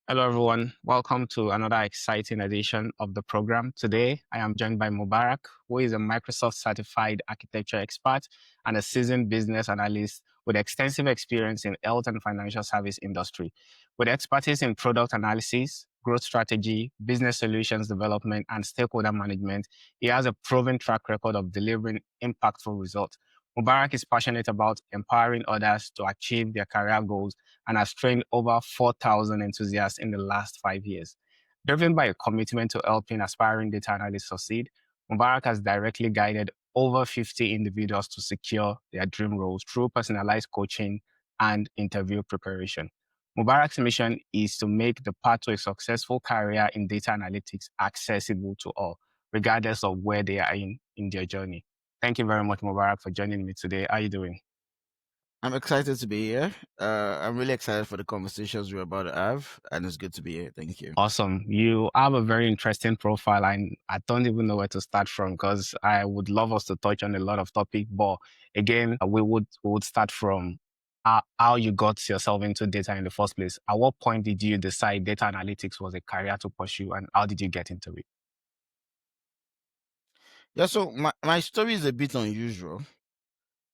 Hello, everyone. Welcome to another exciting edition of the program. Today, I am joined by Mubarak, who is a Microsoft certified architecture expert and a seasoned business analyst with extensive experience in health and financial service industry. With expertise in product analysis, growth strategy, business solutions development, and stakeholder management, he has a proven track record of delivering impactful results. Mubarak is passionate about empowering others to achieve their career goals and has trained over 4,000 enthusiasts in the last 5 years. Driven by a commitment to helping aspiring data analysts succeed, Mubarak has directly guided over 50 individuals to secure their dream roles through personalized coaching and interview preparation. Mubarak's mission is to make the path to a successful career in data analytics accessible to all, regardless of where they are in their journey. Thank you very much, Mubarak, for joining me today. How are you doing? I'm excited to be here. I'm really excited for the conversations we're about to have, and it's good to be here. Thank you. Awesome. You have a very interesting profile, and I don't even know where to start from because I would love us to touch on a lot of topics. But again, we would start from how you got yourself into data in the first place. At what point did you decide data analytics was a career to pursue, and how did you get into it? Yeah, so my story is a bit unusual,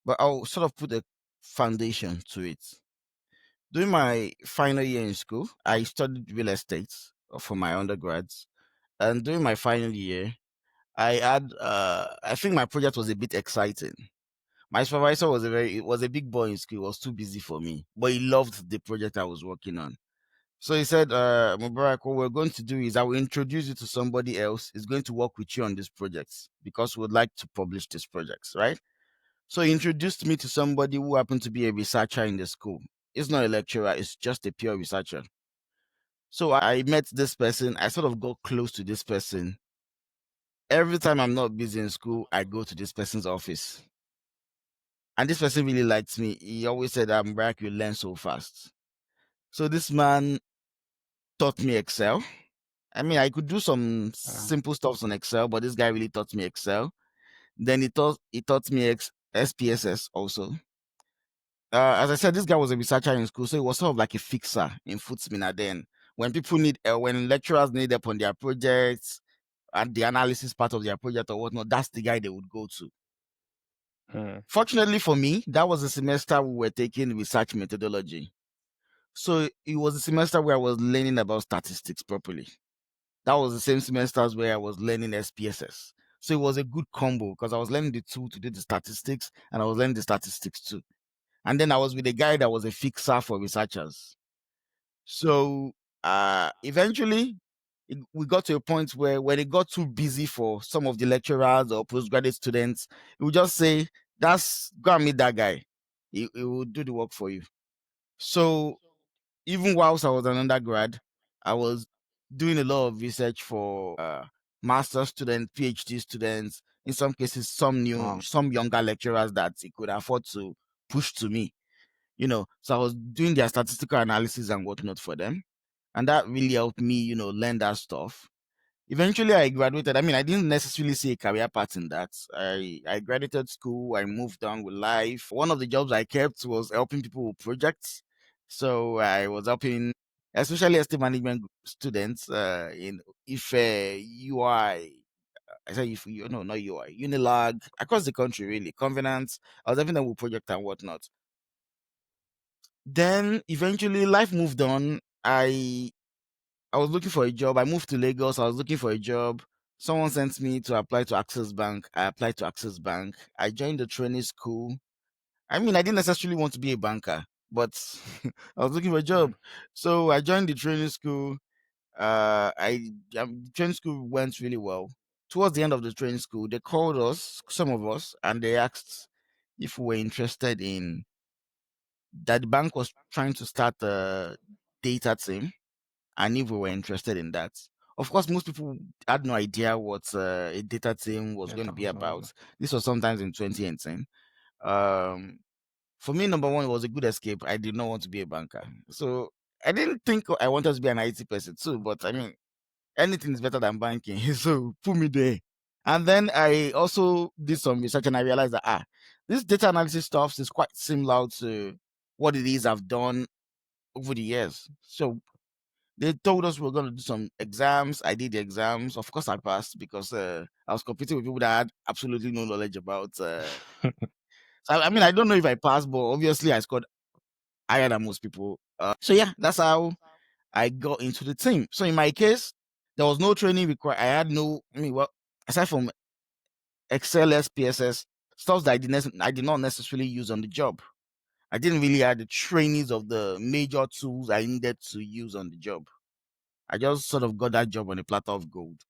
but I'll sort of put a foundation to it. During my final year in school, I studied real estate for my undergrads. And during my final year, I think my project was a bit exciting. My supervisor was a big boy in school. He was too busy for me, but he loved the project I was working on. So he said, Mubarak, what we're going to do is I will introduce you to somebody else who's going to work with you on these projects because we would like to publish these projects, right? So he introduced me to somebody who happened to be a researcher in the school. It's not a lecturer, it's just a pure researcher. So I met this person. I sort of got close to this person. Every time I'm not busy in school, I go to this person's office. And this person really liked me. He always said, Mubarak, you learn so fast. So this man taught me Excel. I mean, I could do some Uh, simple stuff on Excel, but this guy really taught me Excel. Then he taught me SPSS also. As I said, this guy was a researcher in school, so he was sort of like a fixer in Footsmina. Then, when lecturers need help on their projects and the analysis part of their project or whatnot, that's the guy they would go to. mm, Fortunately for me, that was the semester we were taking research methodology. So it was a semester where I was learning about statistics properly. That was the same semesters where I was learning SPSS. So it was a good combo because I was learning the tool to do the statistics and I was learning the statistics too. And then I was with a guy that was a fixer for researchers. So eventually we got to a point where when it got too busy for some of the lecturers or postgraduate students, he would just say, that's go and meet that guy. He will do the work for you. So even whilst I was an undergrad, I was doing a lot of research for master students, PhD students, in some cases, wow. some younger lecturers that he could afford to push to me, So I was doing their statistical analysis and whatnot for them. And that really helped me, learn that stuff. Eventually, I graduated. I mean, I didn't necessarily see a career path in that. I graduated school. I moved on with life. One of the jobs I kept was helping people with projects. So I was helping, especially estate management students, in IFE, UI. I said if you no, not UI, Unilag across the country, really. Covenants. I was helping them with project and whatnot. Then eventually, life moved on. I was looking for a job. I moved to Lagos. I was looking for a job. Someone sent me to apply to Access Bank. I applied to Access Bank. I joined the training school. I mean, I didn't necessarily want to be a banker, but I was looking for a job. Mm, So I joined the training school. The training school went really well. Towards the end of the training school, they called us, some of us, and they asked if we were interested in that. The bank was trying to start a data team and if we were interested in that. Of course, most people had no idea what a data team was yeah, going to that be was all. about. This was sometimes in 2018. Um, for me, number one, it was a good escape. I did not want to be a banker. So I didn't think I wanted to be an IT person too, but I mean, anything is better than banking. So put me there. And then I also did some research and I realized that, this data analysis stuff is quite similar to what it is I've done over the years. So They told us we were going to do some exams. I did the exams. Of course, I passed because I was competing with people that had absolutely no knowledge about. So I mean, I don't know if I passed, but obviously I scored higher than most people. So yeah, that's how I got into the team. So in my case, there was no training required. I had no. I mean, well, aside from Excel, SPSS, stuff that I did not necessarily use on the job. I didn't really have the trainings of the major tools I needed to use on the job. I just sort of got that job on a platter of gold.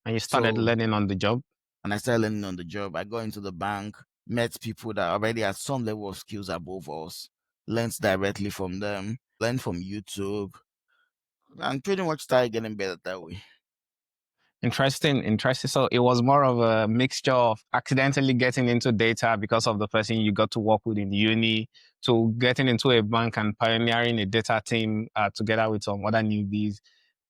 And you started So, learning on the job. and I started learning on the job. I got into the bank, met people that already had some level of skills above us, learned directly from them, learned from YouTube, and pretty much started getting better that way. Interesting, interesting. So it was more of a mixture of accidentally getting into data because of the person you got to work with in uni, to getting into a bank and pioneering a data team together with some other newbies,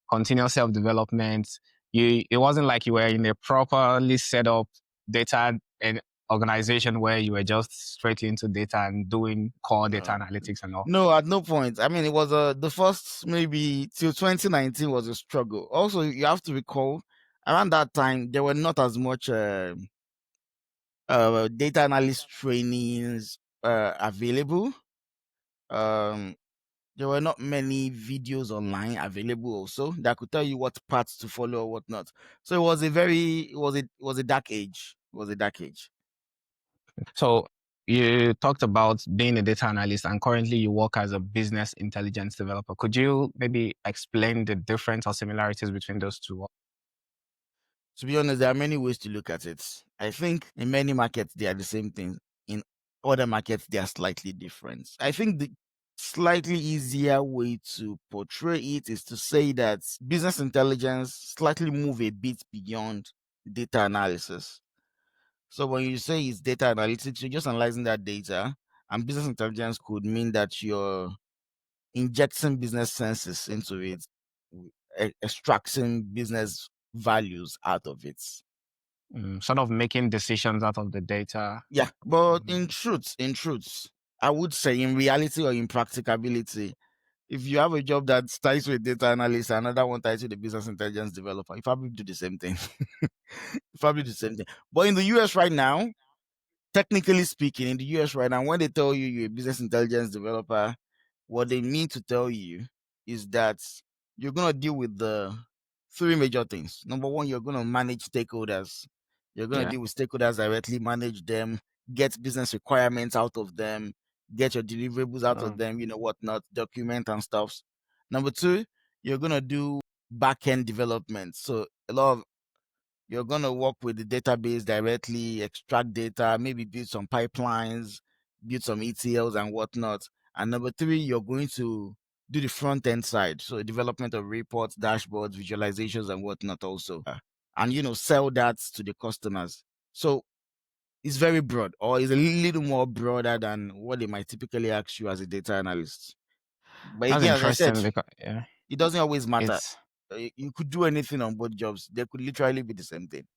continuous self-development. It wasn't like you were in a properly set up data and organization where you were just straight into data and doing core data No, analytics and all. no, at no point. I mean, it was the first maybe till 2019 was a struggle. Also, you have to recall around that time there were not as much data analyst trainings available. Um, there were not many videos online available also that could tell you what paths to follow or whatnot. So it was a dark age. It was a dark age. So you talked about being a data analyst and currently you work as a business intelligence developer. Could you maybe explain the difference or similarities between those two? To be honest, there are many ways to look at it. I think in many markets they are the same thing. In other markets they are slightly different. I think the slightly easier way to portray it is to say that business intelligence slightly move a bit beyond data analysis. So when you say it's data analytics, you're just analyzing that data, and business intelligence could mean that you're injecting business senses into it, extracting business values out of it. Sort of making decisions out of the data. Yeah, but Mm, in truth, I would say in reality or in practicability, if you have a job that ties with data analyst, another one ties with the business intelligence developer, you probably do the same thing. You probably do the same thing. But in the US right now, technically speaking, in the US right now, when they tell you you're a business intelligence developer, what they mean to tell you is that you're going to deal with the three major things. Number one, you're going to manage stakeholders. You're going to Yeah. deal with stakeholders directly, manage them, get business requirements out of them, get your deliverables out of Mm. them, whatnot, document and stuff. Number two, you're going to do back end development. So a lot of you're going to work with the database directly, extract data, maybe build some pipelines, build some ETLs and whatnot. And number three, you're going to do the front end side. So development of reports, dashboards, visualizations and whatnot also. And, sell that to the customers. So it's very broad or it's a little more broader than what they might typically ask you as a data analyst. But That's again, as I said, interesting because yeah, it doesn't always matter. it's You could do anything on both jobs. They could literally be the same thing.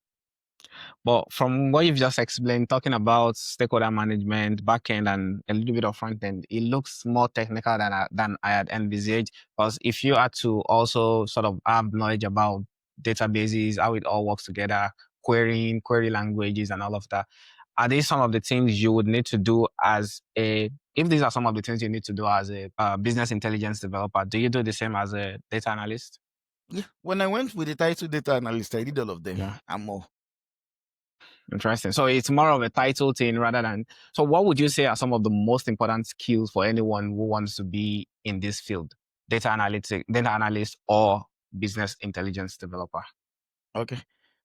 but from what you've just explained, talking about stakeholder management, backend, and a little bit of front end, it looks more technical than I had envisaged. Because if you had to also sort of have knowledge about databases, how it all works together, querying, query languages, and all of that, are these some of the things you would need to do as a if these are some of the things you need to do as a business intelligence developer, do you do the same as a data analyst? Yeah. When I went with the title data analyst, I did all of them Yeah. and more. Interesting. So it's more of a title thing rather than. So, what would you say are some of the most important skills for anyone who wants to be in this field? Data analyst, or business intelligence developer? Okay.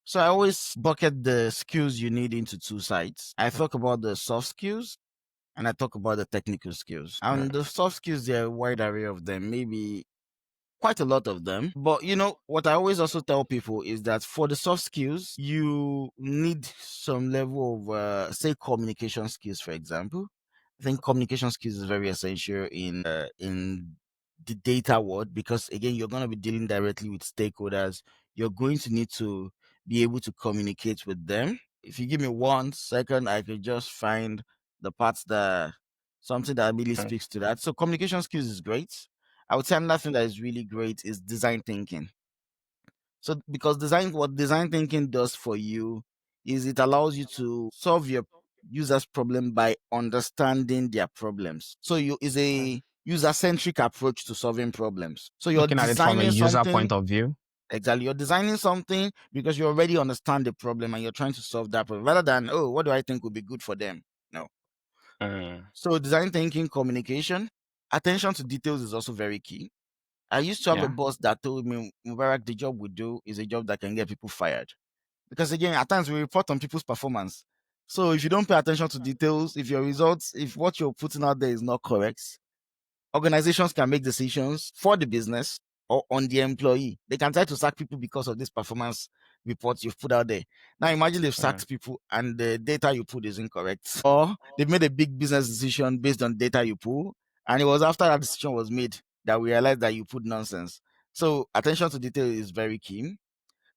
So I always bucket the skills you need into two sides. I talk about the soft skills and I talk about the technical skills. Yeah. And the soft skills, there are a wide array of them, maybe quite a lot of them. But what I always also tell people is that for the soft skills, you need some level of, say, communication skills, for example. I think communication skills is very essential in the data world because again, you're going to be dealing directly with stakeholders. You're going to need to be able to communicate with them. If you give me 1 second, I could just find the parts that something that really Okay. speaks to that. So communication skills is great. I would say another thing that is really great is design thinking. So because what design thinking does for you is it allows you to solve your user's problem by understanding their problems. So you is Mm. a user-centric approach to solving problems. So you're Looking at it from a designing user something. point of view. Exactly. You're designing something because you already understand the problem and you're trying to solve that problem rather than, oh, what do I think would be good for them? No. Mm. So design thinking, communication, attention to details is also very key. I used to have a Yeah. boss that told me, Mubarak, the job we do is a job that can get people fired. Because again, at times we report on people's performance. So if you don't pay attention to details, if your results, if what you're putting out there is not correct, organizations can make decisions for the business or on the employee. They can try to sack people because of this performance reports you've put out there. Now imagine they've Mm. sacked people and the data you put is incorrect. Or they've made a big business decision based on data you pull. And it was after that decision was made that we realized that you put nonsense. So attention to detail is very key.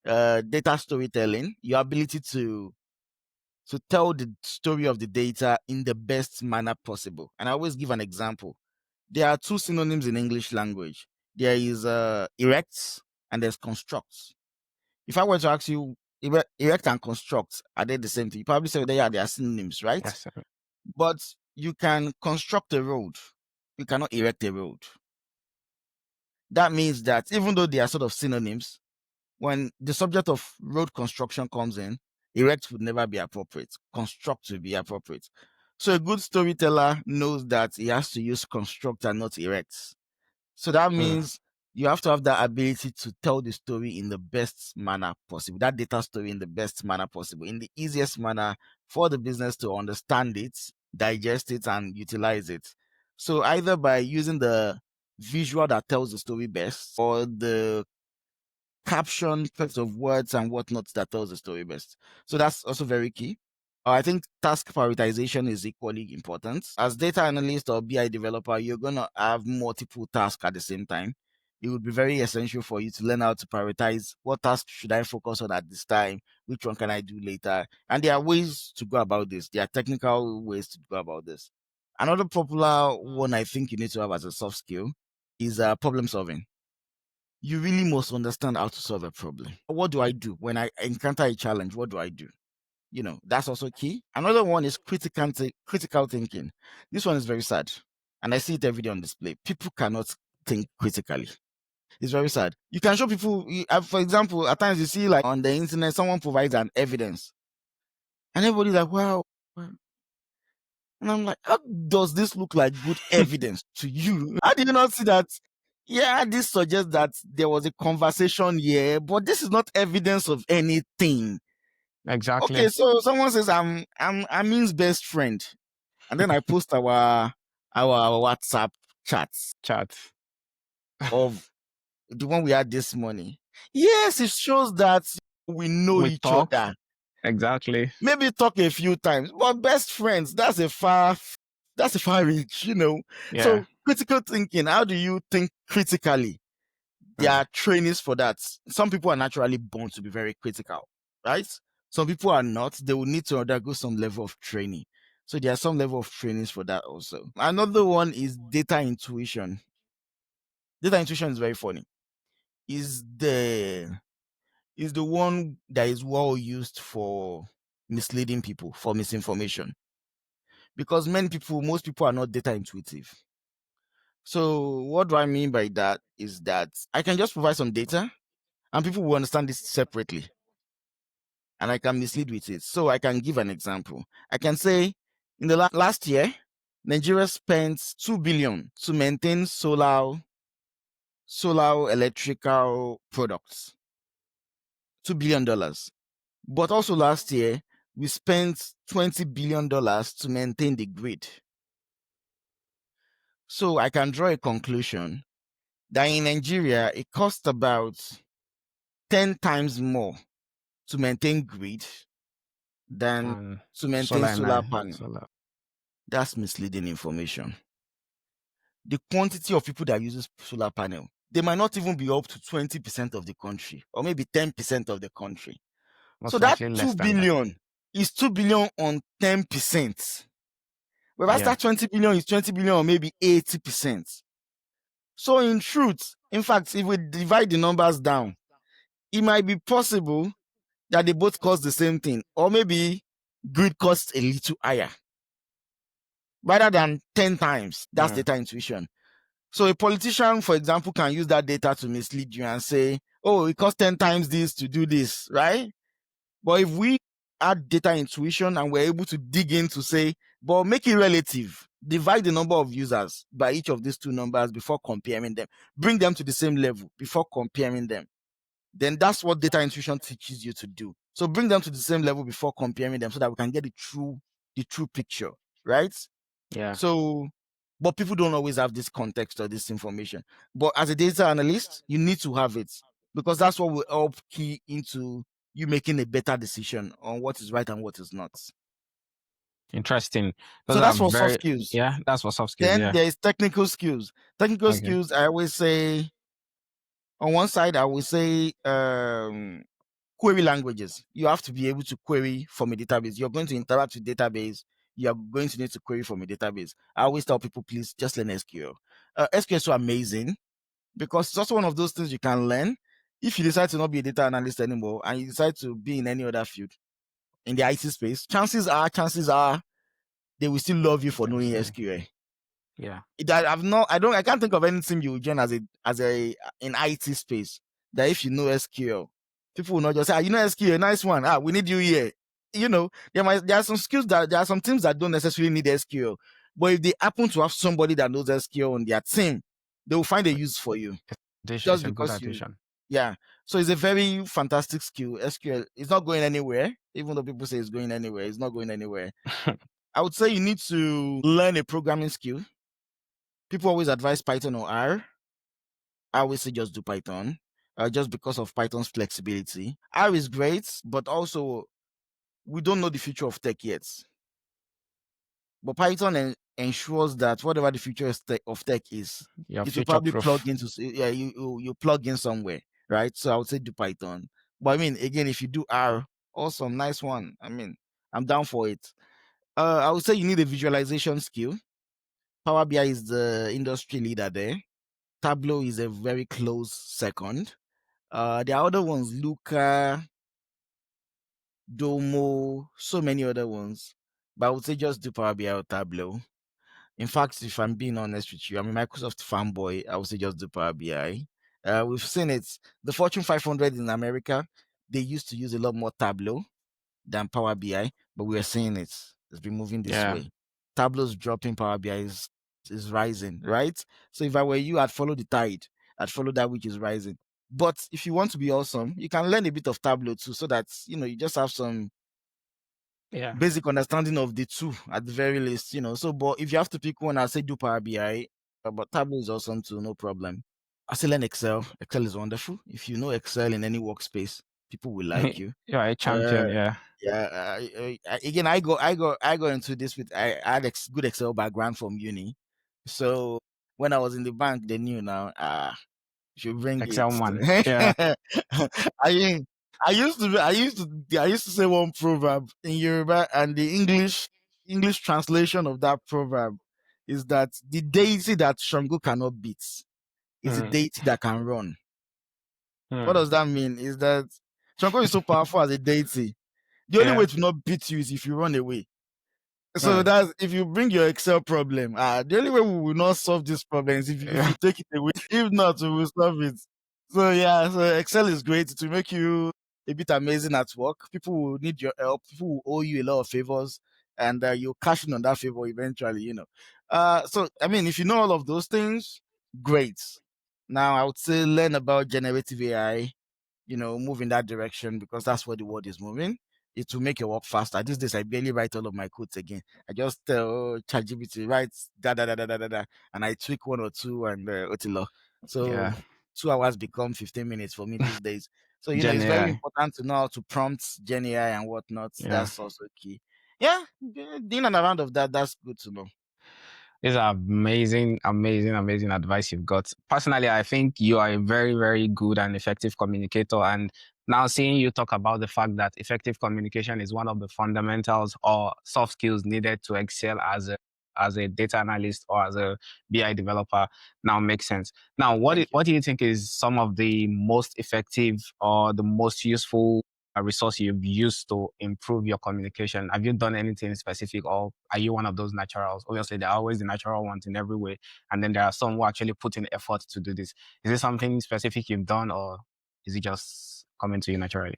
Data storytelling, your ability to tell the story of the data in the best manner possible. And I always give an example. There are two synonyms in English language. There is erect and there's construct. If I were to ask you, erect and construct, are they the same thing? You probably say they are synonyms, right? Yes. But you can construct a road. You cannot erect a road. That means that even though they are sort of synonyms, when the subject of road construction comes in, erect would never be appropriate. Construct would be appropriate. So a good storyteller knows that he has to use construct and not erect. So that Mm. means you have to have that ability to tell the story in the best manner possible, that data story in the best manner possible, in the easiest manner for the business to understand it, digest it, and utilize it. So either by using the visual that tells the story best or the caption, text of words and whatnot that tells the story best. So that's also very key. I think task prioritization is equally important. As data analyst or BI developer, you're going to have multiple tasks at the same time. It would be very essential for you to learn how to prioritize what task should I focus on at this time, which one can I do later. And there are ways to go about this. There are technical ways to go about this. Another popular one I think you need to have as a soft skill is problem solving. You really must understand how to solve a problem. What do I do when I encounter a challenge? What do I do? That's also key. Another one is critical thinking. This one is very sad. And I see it every day on display. People cannot think critically. It's very sad. You can show people, for example, at times you see like on the internet, someone provides an evidence. And everybody's like, wow. And I'm like, how does this look like good evidence to you? How did you not see that? Yeah, this suggests that there was a conversation here, but this is not evidence of anything. Okay, Exactly. so someone says I'm Amin's best friend, and then I post our WhatsApp chats Chat. of the one we had this morning. Yes, it shows that we know We each talk. other. Exactly. Maybe talk a few times, but best friends, that's a far reach. Yeah. So critical thinking, how do you think critically? There Mm. are trainings for that. Some people are naturally born to be very critical, right? Some people are not. They will need to undergo some level of training. So there are some level of trainings for that also. Another one is data intuition. Data intuition is very funny. Is the one that is well used for misleading people, for misinformation. Because most people are not data intuitive. So what do I mean by that is that I can just provide some data and people will understand this separately and I can mislead with it. So I can give an example. I can say in the last year, Nigeria spent 2 billion to maintain solar electrical products. $2 billion. But also last year, we spent $20 billion to maintain the grid. So I can draw a conclusion that in Nigeria, it costs about 10 times more to maintain grid than to maintain Solar solar energy. panel. Solar. That's misleading information. The quantity of people that uses solar panel, they might not even be up to 20% of the country or maybe 10% of the country. So Most that likely 2 less than that. billion is 2 billion on 10%. Whereas Yeah. that 20 billion is 20 billion or maybe 80%. So in truth, in fact, if we divide the numbers down, it might be possible that they both cost the same thing, or maybe greed costs a little higher rather than 10 times. That's Mm. data intuition. So a politician, for example, can use that data to mislead you and say, oh, it costs 10 times this to do this, right? But if we add data intuition and we're able to dig in to say, but make it relative, divide the number of users by each of these two numbers before comparing them, bring them to the same level before comparing them, then that's what data intuition teaches you to do. So bring them to the same level before comparing them so that we can get the true picture, right? Yeah. So, but people don't always have this context or this information. But as a data analyst, you need to have it because that's what will help key into you making a better decision on what is right and what is not. Interesting. Those So are that's for soft very, skills. yeah, that's for soft skills. Then Yeah. there is technical skills. Technical Okay. skills, I always say, on one side, I will say query languages. You have to be able to query from a database. You're going to interact with database. You're going to need to query from a database. I always tell people, please just learn SQL. SQL is so amazing because it's also one of those things you can learn. If you decide to not be a data analyst anymore and you decide to be in any other field in the IT space, chances are they will still love you for knowing Interesting. SQL. Yeah. I can't think of anything you will join as a in IT space that if you know SQL, people will not just say, you know SQL, nice one. We need you here. There are some skills there are some teams that don't necessarily need SQL, but if they happen to have somebody that knows SQL on their team, they will find a use for you It's just a good because you, addition. yeah. So it's a very fantastic skill. SQL is not going anywhere, even though people say it's going anywhere. It's not going anywhere. I would say you need to learn a programming skill. People always advise Python or R. I always say just do Python, just because of Python's flexibility. R is great, but also we don't know the future of tech yet. But Python ensures that whatever the future of tech is, You're it will future probably proof. plug into, yeah, you plug in somewhere, right? So I would say do Python. But I mean, again, if you do R, awesome, nice one. I mean, I'm down for it. I would say you need a visualization skill. Power BI is the industry leader there. Tableau is a very close second. There are other ones, Luca, Domo, so many other ones. But I would say just do Power BI or Tableau. In fact, if I'm being honest with you, I'm a Microsoft fanboy. I would say just do Power BI. We've seen it. The Fortune 500 in America, they used to use a lot more Tableau than Power BI, but we are seeing it. It's been moving this Yeah. way. Tableau's dropping, Power BI is rising, right? So if I were you, I'd follow the tide. I'd follow that which is rising. But if you want to be awesome, you can learn a bit of Tableau too, so that you just have some Yeah. basic understanding of the two at the very least. So, but if you have to pick one, I'll say do Power BI. But Tableau is awesome too, no problem. I say learn Excel. Excel is wonderful. If you know Excel in any workspace, people will like you. You're a Uh, champion. Yeah. yeah. Again, I go into this with I had good Excel background from uni, so when I was in the bank, they knew now. Should bring Excel man. Yeah. it. I I used to say one proverb in Yoruba, and the English translation of that proverb is that the deity that Shango cannot beat is the Hmm. deity that can run. What Hmm. does that mean? Is that Shango is so powerful as a deity. The only way Yeah. to not beat you is if you run away. So Hmm. that's if you bring your Excel problem. The only way we will not solve this problem is if you Yeah. take it away. If not, we will solve it. So yeah, so Excel is great to make you a bit amazing at work. People will need your help. People will owe you a lot of favors, and you'll cash in on that favor eventually. So I mean, if you know all of those things, great. Now I would say learn about generative AI, move in that direction because that's where the world is moving. It will make your work faster. These days, I barely write all of my codes again. I just tell ChatGPT, write da da da da da da da, and I tweak one or two and Otilo. So Yeah. 2 hours become 15 minutes for me these days. So Gen it's very AI. important to know how to prompt Gen AI and whatnot. Yeah. That's also key. Yeah, in and around of that, that's good to know. These are amazing, amazing, amazing advice you've got. Personally, I think you are a very, very good and effective communicator. And now seeing you talk about the fact that effective communication is one of the fundamentals or soft skills needed to excel as as a data analyst or as a BI developer now makes sense. Now, Thank you. what do you think is some of the most effective or the most useful resource you've used to improve your communication? Have you done anything specific, or are you one of those naturals? Obviously, there are always the natural ones in every way, and then there are some who actually put in effort to do this. Is it something specific you've done, or is it just coming to you naturally?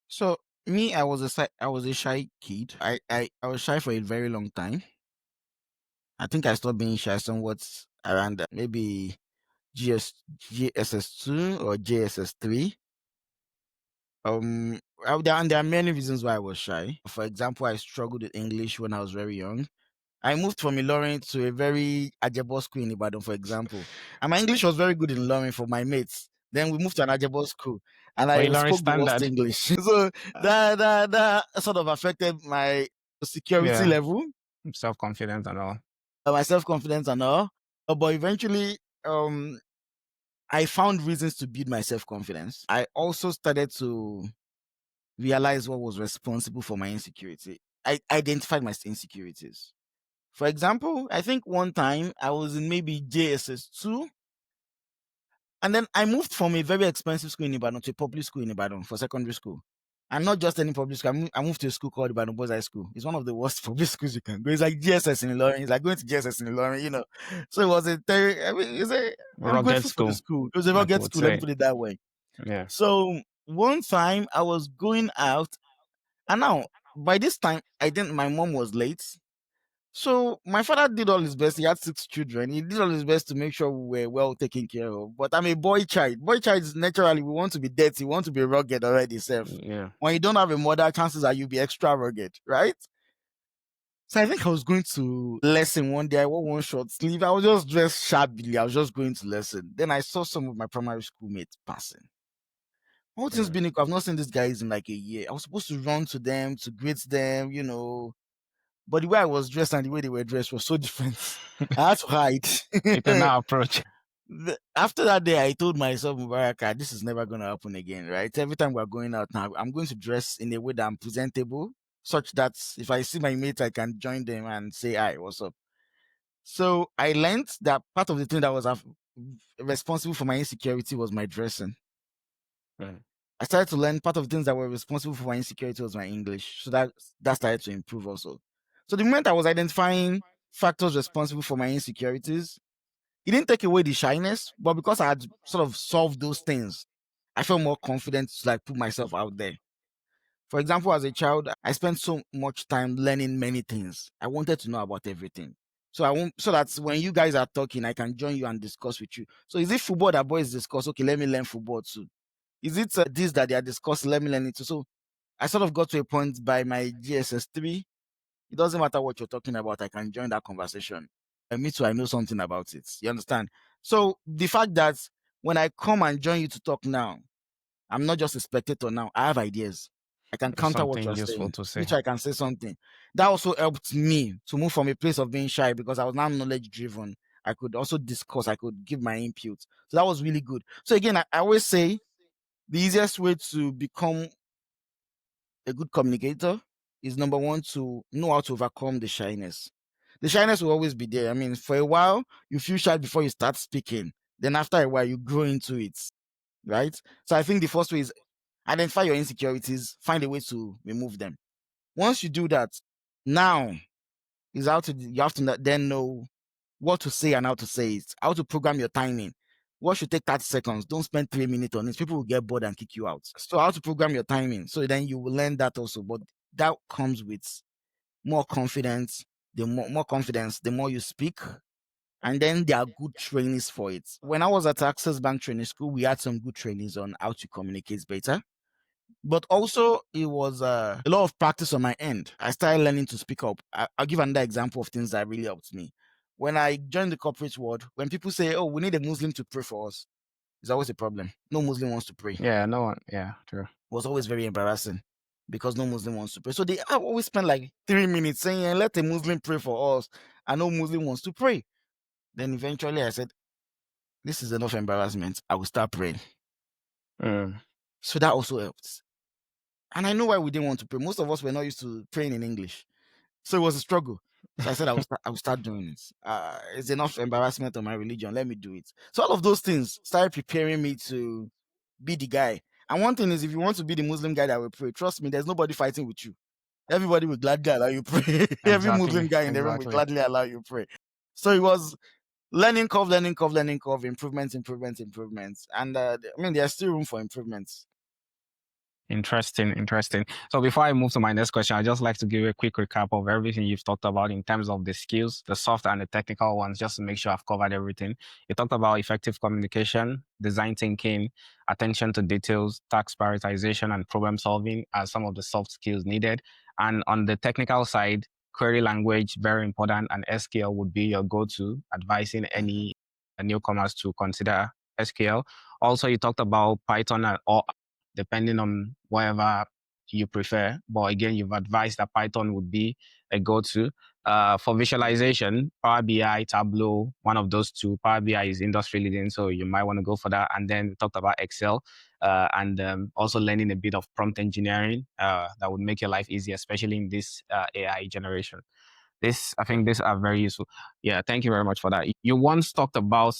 So me, I was a shy kid. I was shy for a very long time. I think I stopped being shy somewhat around maybe GSS2 or JSS3. And there are many reasons why I was shy. For example, I struggled with English when I was very young. I moved from Ilorin to a very Ajabo school in Ibadan, for example. And my English was very good in Ilorin for my mates. Then we moved to an Ajabo school and Well, I Lauren spoke the worst standard. English. So that sort of affected my security Yeah, level, self-confidence and all. my self-confidence and all. But eventually, I found reasons to build my self-confidence. I also started to realize what was responsible for my insecurity. I identified my insecurities. For example, I think one time I was in maybe JSS2, and then I moved from a very expensive school in Ibadan to a public school in Ibadan for secondary school. And not just any public school. I moved to a school called Ibadan Boys High School. It's one of the worst public schools you can go. It's like GSS in Ilorin. It's like going to GSS in Ilorin. So it was I mean, I'm Rugged grateful for the school, school. It was a I rugged would school. Let me say. put it that way. Yeah. So one time I was going out, and now by this time I didn't. My mom was late. So my father did all his best. He had 6 children. He did all his best to make sure we were well taken care of. But I'm a boy child. Boy child is naturally we want to be dirty, we want to be rugged already, self. Yeah. When you don't have a mother, chances are you'll be extra rugged, right? So I think I was going to lesson one day. I wore one short sleeve. I was just dressed shabbily. I was just going to lesson. Then I saw some of my primary schoolmates passing. All things Mm. being equal, I've not seen these guys in like a year. I was supposed to run to them to greet them, but the way I was dressed and the way they were dressed was so different. I had to It can hide. now approach. After that day, I told myself, Mubarak, this is never going to happen again, right? Every time we're going out now, I'm going to dress in a way that I'm presentable, such that if I see my mates, I can join them and say, hi, what's up? So I learned that part of the thing that was responsible for my insecurity was my dressing. Mm. I started to learn part of the things that were responsible for my insecurity was my English. So that started to improve also. So the moment I was identifying factors responsible for my insecurities, it didn't take away the shyness, but because I had sort of solved those things, I felt more confident to like put myself out there. For example, as a child, I spent so much time learning many things. I wanted to know about everything. So I want so that when you guys are talking, I can join you and discuss with you. So is it football that boys discuss? Okay, let me learn football too. Is it this that they are discussing? Let me learn it too. So I sort of got to a point by my GSS3. It doesn't matter what you're talking about. I can join that conversation. And me too, I know something about it. You understand? So the fact that when I come and join you to talk now, I'm not just a spectator now. I have ideas. I can That's counter what something you're useful saying. to Me say. too, I can say something. That also helped me to move from a place of being shy because I was now knowledge driven. I could also discuss, I could give my input. So that was really good. So again, I always say the easiest way to become a good communicator is number one to know how to overcome the shyness. The shyness will always be there. I mean, for a while, you feel shy before you start speaking. Then after a while, you grow into it, right? So I think the first way is identify your insecurities, find a way to remove them. Once you do that, now is how to you have to then know what to say and how to say it, how to program your timing. What should take 30 seconds? Don't spend 3 minutes on it. People will get bored and kick you out. So how to program your timing. So then you will learn that also. But that comes with more confidence. More confidence, the more you speak. And then there are good trainings for it. When I was at Access Bank Training School, we had some good trainings on how to communicate better. But also, it was a lot of practice on my end. I started learning to speak up. I'll give another example of things that really helped me. When I joined the corporate world, when people say, oh, we need a Muslim to pray for us, it's always a problem. No Muslim wants to pray. It Yeah, no one. Yeah, true. was always very embarrassing because no Muslim wants to pray. So they I always spend like 3 minutes saying, let a Muslim pray for us, and no Muslim wants to pray. Then eventually I said, this is enough embarrassment. I will start praying. Mm. So that also helped. And I know why we didn't want to pray. Most of us were not used to praying in English. So it was a struggle. So I said I will start doing it. It's enough embarrassment on my religion. Let me do it. So all of those things started preparing me to be the guy. And one thing is, if you want to be the Muslim guy that will pray, trust me, there's nobody fighting with you. Everybody will gladly allow you pray. Every Muslim Exactly. guy in the room will Exactly. gladly allow you pray. So it was learning curve, learning curve, learning curve, improvements, improvements, improvements. And I mean, there's still room for improvements. Interesting, interesting. So before I move to my next question, I'd just like to give you a quick recap of everything you've talked about in terms of the skills, the soft and the technical ones, just to make sure I've covered everything. You talked about effective communication, design thinking, attention to details, task prioritization, and problem solving as some of the soft skills needed. And on the technical side, query language, very important, and SQL would be your go-to, advising Mhm. any newcomers to consider SQL. Also, you talked about Python or depending on whatever you prefer. But again, you've advised that Python would be a go-to. For visualization, Power BI, Tableau, one of those two. Power BI is industry leading, so you might want to go for that. And then we talked about Excel and also learning a bit of prompt engineering that would make your life easy, especially in this AI generation. I Yeah. think these are very useful. Yeah, thank you very much for that. You once talked about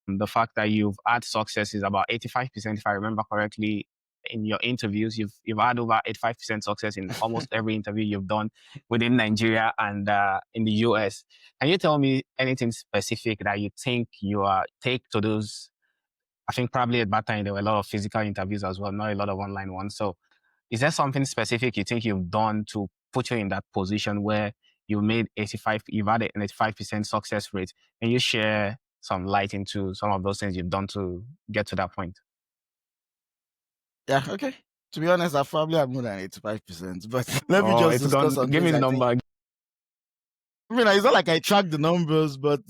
the fact that you've had successes about 85%, if I remember correctly, in your interviews. You've had over 85% success in almost every interview you've done within Nigeria and in the US. Can you tell me anything specific that you think you take to those? I think probably at that time there were a lot of physical interviews as well, not a lot of online ones. So is there something specific you think you've done to put you in that position where you've had an 85% success rate? Can you share some light into some of those things you've done to get to that point? Yeah. Okay. To be honest, I probably have more than 85%, but let me Oh, just it's discuss gone. some Give me things the I think. number. I mean, it's not like I track the numbers, but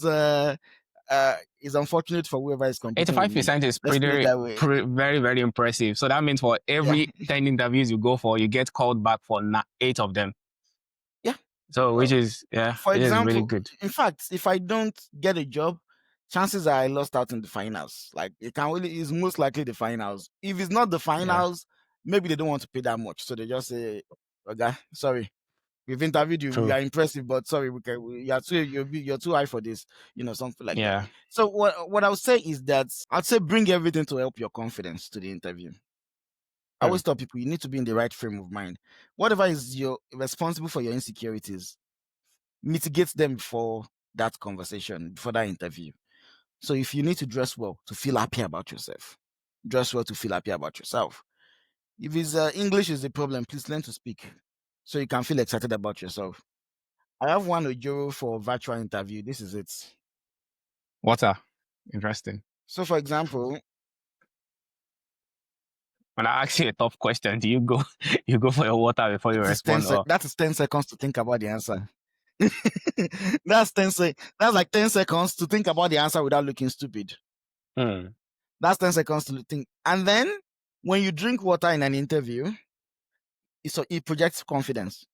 it's unfortunate for whoever is competing with me. 85% is Let's put it that way. very, very impressive. So that means for Yeah. every 10 interviews you go for, you get called back for eight of them. Yeah. So Well, for which is really example, good. in fact, if I don't get a job, chances are I lost out in the finals. Like it can really is most likely the finals. If it's not the Yeah, finals, maybe they don't want to pay that much, so they just say, "Okay, sorry, we've interviewed you. We true. are impressive, but sorry, you're too high for this." Something like that. Yeah, So what I would say is that I'd say bring everything to help your confidence to the interview. I true. always tell people you need to be in the right frame of mind. Whatever is your responsible for your insecurities, mitigate them before that conversation, before that interview. So if you need to dress well to feel happy about yourself, dress well to feel happy about yourself. If it's English is the problem, please learn to speak so you can feel excited about yourself. I have one Ojoro for virtual interview. This is it. Water. Interesting. So, for example, When I ask you a tough question, do you go you go for your water before you respond or that is 10 seconds to think about the answer. That's like 10 seconds to think about the answer without looking stupid. hmm, That's 10 seconds to think. And then when you drink water in an interview, it projects confidence.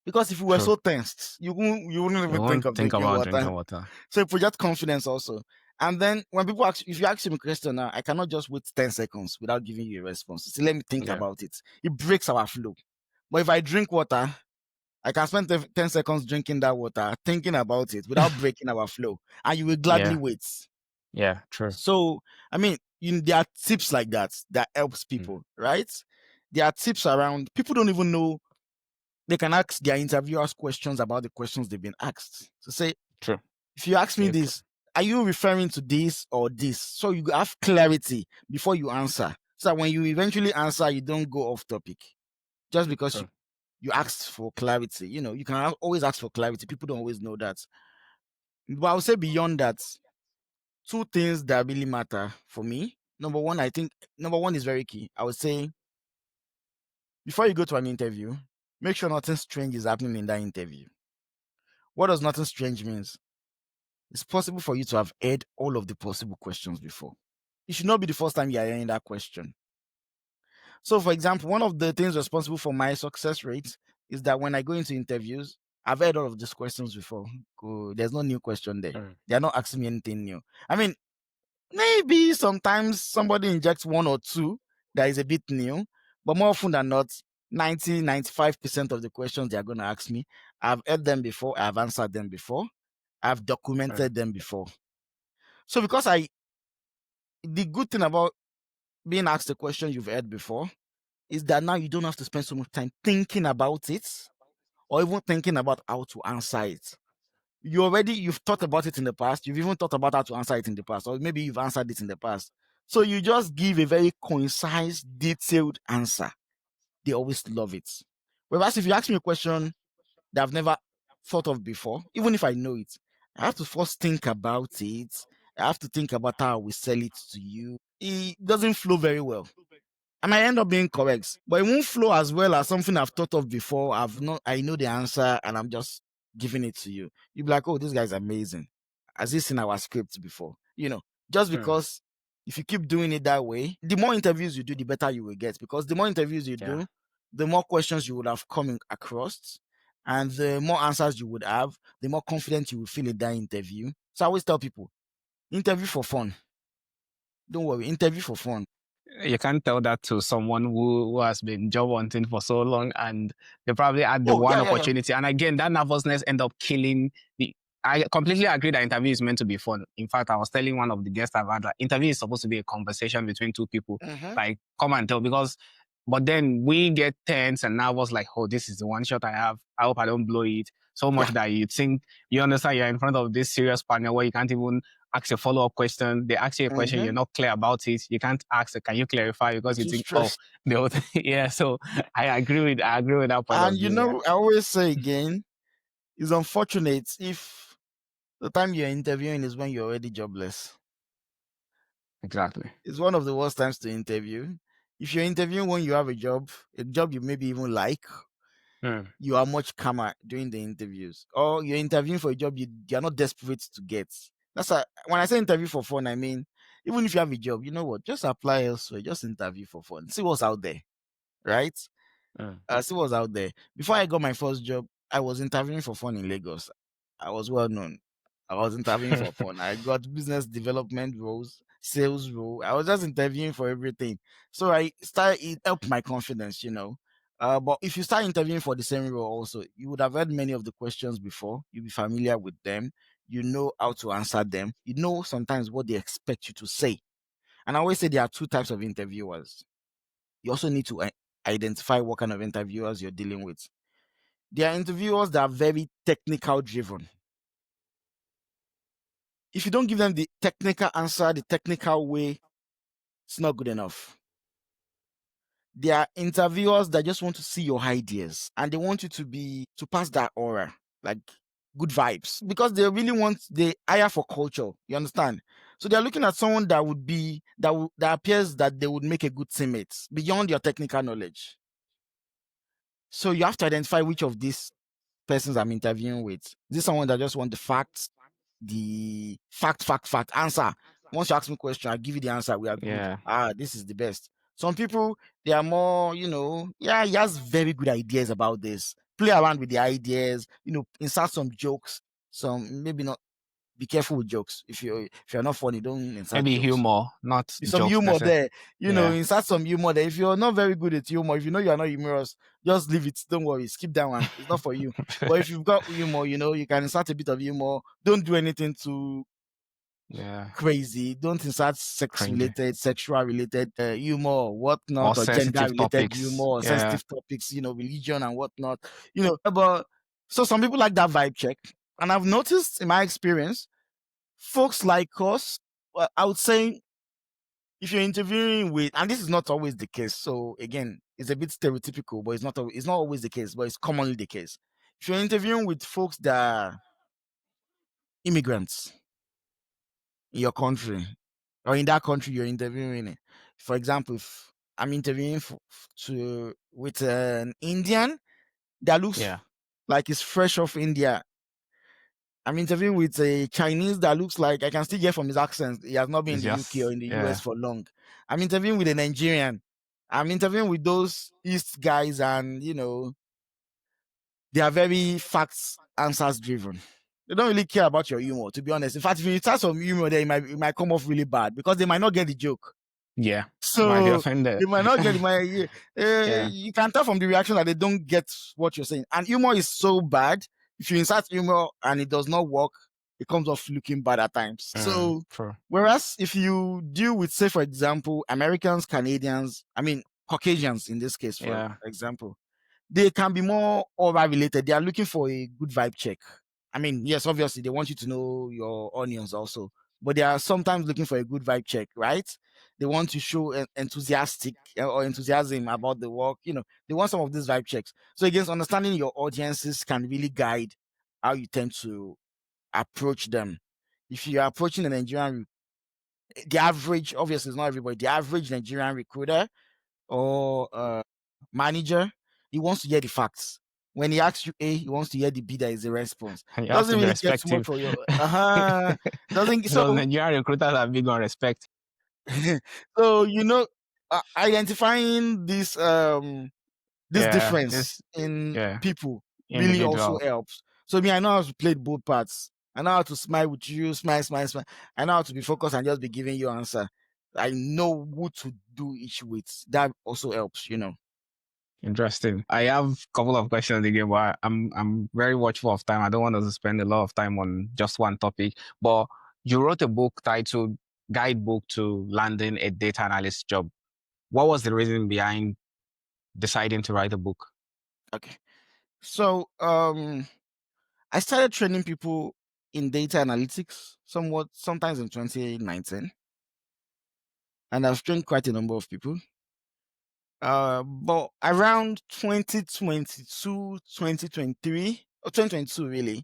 Because if you were true. so tensed, you wouldn't You even think won't of think drinking about water. drinking water. So it projects confidence also. And then when people ask, if you ask me a question now, I cannot just wait 10 seconds without giving you a response. So let me think Yeah, about it. It breaks our flow. But if I drink water, I can spend 10 seconds drinking that water, thinking about it without breaking our flow. And you will gladly yeah, wait. yeah, true. So, I mean, there are tips like that that helps Hmm, people, right? There are tips around. People don't even know they can ask their interviewers questions about the questions they've been asked. So say, true. if you ask me Yeah, true. this, are you referring to this or this? So you have clarity before you answer. So that when you eventually answer, you don't go off topic. Just because True. you asked for clarity. You can always ask for clarity. People don't always know that. But I would say beyond that, two things that really matter for me. Number one is very key. I would say before you go to an interview, make sure nothing strange is happening in that interview. What does nothing strange means? It's possible for you to have heard all of the possible questions before. It should not be the first time you are hearing that question. So, for example, one of the things responsible for my success rate is that when I go into interviews, I've heard all of these questions before. There's no new question there. Hmm, They're not asking me anything new. I mean, maybe sometimes somebody injects one or two that is a bit new, but more often than not, 95% of the questions they are going to ask me, I've heard them before, I've answered them before, I've Mm. documented them before. So the good thing about being asked a question you've heard before is that now you don't have to spend so much time thinking about it or even thinking about how to answer it. You've thought about it in the past, you've even thought about how to answer it in the past, or maybe you've answered it in the past. So you just give a very concise, detailed answer. They always love it. Whereas if you ask me a question that I've never thought of before, even if I know it, I have to first think about it. I have to think about how we sell it to you. It doesn't flow very well. I might end up being correct, but it won't flow as well as something I've thought of before. I know the answer and I'm just giving it to you. You'll be like, oh, this guy's amazing. Has he seen our script before? Just Mm. because if you keep doing it that way, the more interviews you do, the better you will get. Because the more interviews you Yeah. do, the more questions you would have across, and the more answers you would have, the more confident you will feel in that interview. So I always tell people, interview for fun. Don't worry, interview for fun. You can't tell that to someone who has been job hunting for so long and they probably had the Oh, one yeah, yeah, yeah. opportunity. And again, that nervousness end up killing the. I completely agree that interview is meant to be fun. In fact, I was telling one of the guests I've had that interview is supposed to be a conversation between two people. Mm-hmm. Like, come and tell because, but then we get tense and nervous, like, oh, this is the one shot I have. I hope I don't blow it so much Yeah. that you think you understand you're in front of this serious panel where you can't even ask a follow-up question. They ask you a question, you're Mm-hmm. not clear about it. You can't ask, can you clarify? Because you Too think, oh, stressed. yeah. So I agree with that point of And view. Yeah, I always say again, it's unfortunate if the time you're interviewing is when you're already jobless. exactly. It's one of the worst times to interview. If you're interviewing when you have a job you maybe even like, Hmm. you are much calmer during the interviews. Or you're interviewing for a job you're not desperate to get. When I say interview for fun, I mean, even if you have a job, you know what? Just apply elsewhere. Just interview for fun. See what's out there, right? Hmm. See what's out there. Before I got my first job, I was interviewing for fun in Lagos. I was well known. I was interviewing for fun. I got business development roles, sales role. I was just interviewing for everything. So it helped my confidence. But if you start interviewing for the same role also, you would have heard many of the questions before. You'll be familiar with them. You know how to answer them. You know sometimes what they expect you to say. And I always say there are two types of interviewers. You also need to identify what kind of interviewers you're dealing with. There are interviewers that are very technical driven. If you don't give them the technical answer, the technical way, it's not good enough. There are interviewers that just want to see your ideas and they want you to pass that aura, like good vibes, because they hire for culture. You understand? So they're looking at someone that appears that they would make a good teammate beyond your technical knowledge. So you have to identify which of these persons I'm interviewing with. Is this someone that just want the fact answer? Once you ask me a question, I give you the answer. We are good. Yeah. This is the best. Some people, they are more, yeah, he has very good ideas about this. Play around with the ideas, insert some jokes, some maybe not. Be careful with jokes. If you're not funny, don't insert Maybe jokes. humor, not There's some jokes per humor se. there, Yeah. insert some humor there. If you're not very good at humor, if you know you're not humorous, just leave it. Don't worry, skip that one. It's not for you. But if you've got humor, you can insert a bit of humor. Don't do anything too Yeah. crazy. Don't insert sex Cringy. related, sexual related humor or Or whatnot, or gender sensitive related humor, topics. or Yeah. sensitive topics, religion and whatnot. But so some people like that vibe check. And I've noticed in my experience, folks like us, well, I would say if you're interviewing with, and this is not always the case, so again, it's a bit stereotypical, but it's not always the case, but it's commonly the case. If you're interviewing with folks that are immigrants in your country or in that country you're interviewing in, for example, if I'm interviewing with an Indian that looks Yeah. like he's fresh off India. I'm interviewing with a Chinese that looks like I can still get from his accent. He has not been in It's the UK or just in the US yeah. for long. I'm interviewing with a Nigerian. I'm interviewing with those East guys, and they are very facts answers driven. They don't really care about your humor, to be honest. In fact, if you start some humor there, it might come off really bad because they might not get the joke. Yeah. Might be So offended. they might not get Yeah. you can tell from the reaction that they don't get what you're saying. And humor is so bad. If you insert humor and it does not work, it comes off looking bad at times. So True. whereas if you deal with, say, for example, Americans, Canadians, I mean Caucasians in this case, for Yeah. example, they can be more aura related. They are looking for a good vibe check. I mean, yes, obviously they want you to know your onions also, but they are sometimes looking for a good vibe check, right? They want to show enthusiastic or enthusiasm about the work. They want some of these vibe checks. So again, understanding your audiences can really guide how you tend to approach them. If you are approaching a Nigerian, the average, obviously it's not everybody, the average Nigerian recruiter or manager, he wants to hear the facts. When he asks you A, he wants to hear the B that is the response. You have Doesn't to be really get too much respectful. for your doesn't So so Nigerian recruiters are big on respect. so identifying this Yeah. difference This in yeah, people really also individuals. helps. So me, I know how to play both parts. I know how to smile with you, smile, smile, smile. I know how to be focused and just be giving you answer. I know who to do each with. That also helps. Interesting. I have a couple of questions again, but I'm very watchful of time. I don't want us to spend a lot of time on just one topic. But you wrote a book titled Guidebook to Landing a Data Analyst Job. What was the reason behind deciding to write a book? Okay. So I started training people in data analytics sometimes in 2019, and I've trained quite a number of people. But around 2022, 2023, or 2022 really,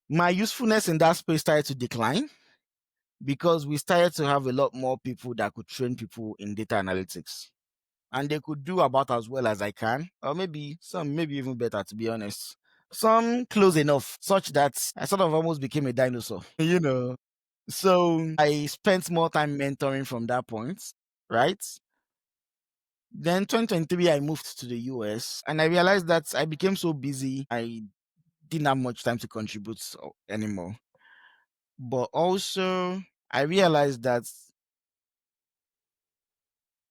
my usefulness in that space started to decline because we started to have a lot more people that could train people in data analytics. And they could do about as well as I can, or maybe some, maybe even better, to be honest. Some close enough, such that I sort of almost became a dinosaur, So I spent more time mentoring from that point, right? Then 2023, I moved to the US and I realized that I became so busy, I didn't have much time to contribute anymore. But also, I realized that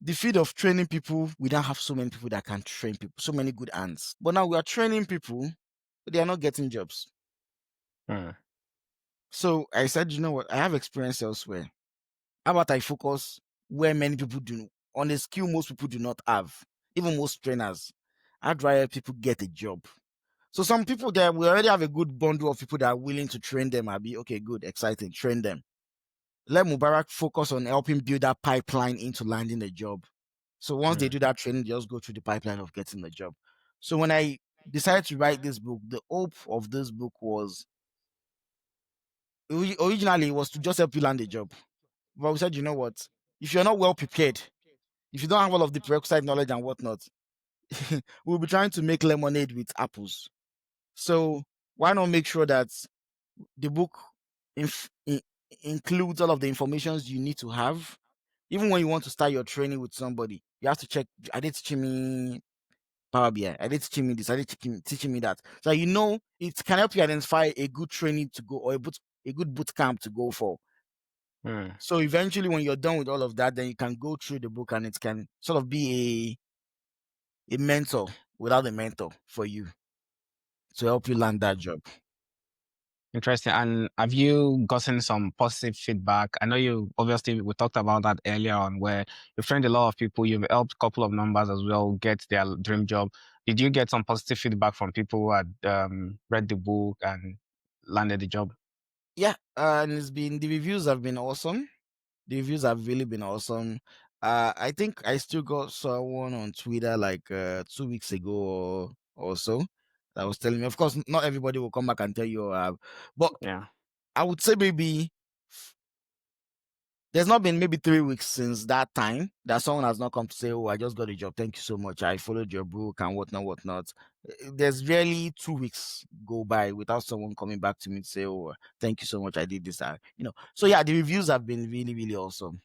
the field of training people, we don't have so many people that can train people, so many good hands. But now we are training people, but they are not getting jobs. Hmm. So I said, you know what? I have experience elsewhere. How about I focus where many people do on a skill most people do not have, even most trainers. How do I help people get a job? So some people there, we already have a good bundle of people that are willing to train them. I'll be okay, good, exciting, train them. Let Mubarak focus on helping build that pipeline into landing a job. So once they Hmm. do that training, they just go through the pipeline of getting the job. So when I decided to write this book, the hope of this book was originally was to just help you land a job. But we said, you know what? If you're not well prepared, if you don't have all of the prerequisite knowledge and whatnot, we'll be trying to make lemonade with apples. So why not make sure that the book inf- in- includes all of the informations you need to have. Even when you want to start your training with somebody, you have to check, are they teaching me Power BI? Are they teaching me this? Are they teaching me that? So it can help you identify a good training to go or a good boot camp to go for. Hmm. So eventually when you're done with all of that, then you can go through the book and it can sort of be a mentor without a mentor for you to help you land that job. Interesting. And have you gotten some positive feedback? I know you obviously we talked about that earlier on where you've trained a lot of people, you've helped a couple of numbers as well get their dream job. Did you get some positive feedback from people who had read the book and landed the job? Yeah, and the reviews have been awesome. The reviews have really been awesome. I think I still got someone on Twitter like 2 weeks ago or so that was telling me. Of course, not everybody will come back and tell you, but Yeah. I would say maybe there's not been maybe 3 weeks since that time that someone has not come to say, "Oh, I just got a job. Thank you so much. I followed your book and whatnot, whatnot." There's rarely 2 weeks go by without someone coming back to me to say, "Oh, thank you so much. I did this." So yeah, the reviews have been really, really awesome.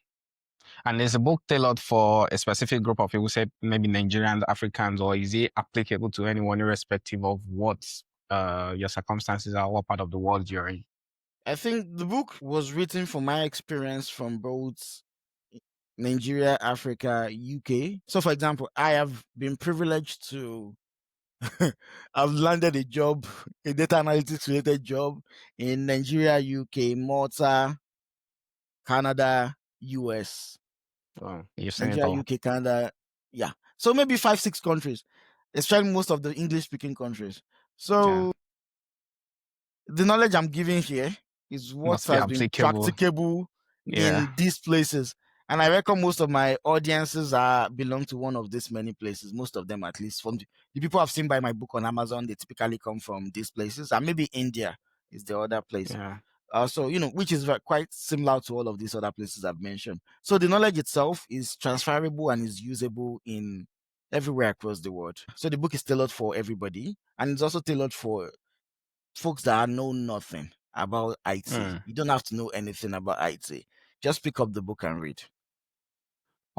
And is the book tailored for a specific group of people, say maybe Nigerians, Africans, or is it applicable to anyone irrespective of what your circumstances are, what part of the world you're in? I think the book was written from my experience from both Nigeria, Africa, UK. So, for example, I have been privileged to I've landed a job, a data analytics related job in Nigeria, UK, Malta, Canada, US. Oh, you've seen it Nigeria, all. UK, Canada. Yeah. So maybe 5, 6 countries, especially most of the English speaking countries. Yeah. So the knowledge I'm giving here is what Must be has been applicable. practicable Yeah. in these places. And I reckon most of my audiences belong to one of these many places. Most of them, at least, from the people I've seen by my book on Amazon, they typically come from these places. And maybe India is the other place. Yeah. So, which is quite similar to all of these other places I've mentioned. So the knowledge itself is transferable and is usable in everywhere across the world. So the book is tailored for everybody, and it's also tailored for folks that know nothing about IT. Mm. You don't have to know anything about IT. Just pick up the book and read.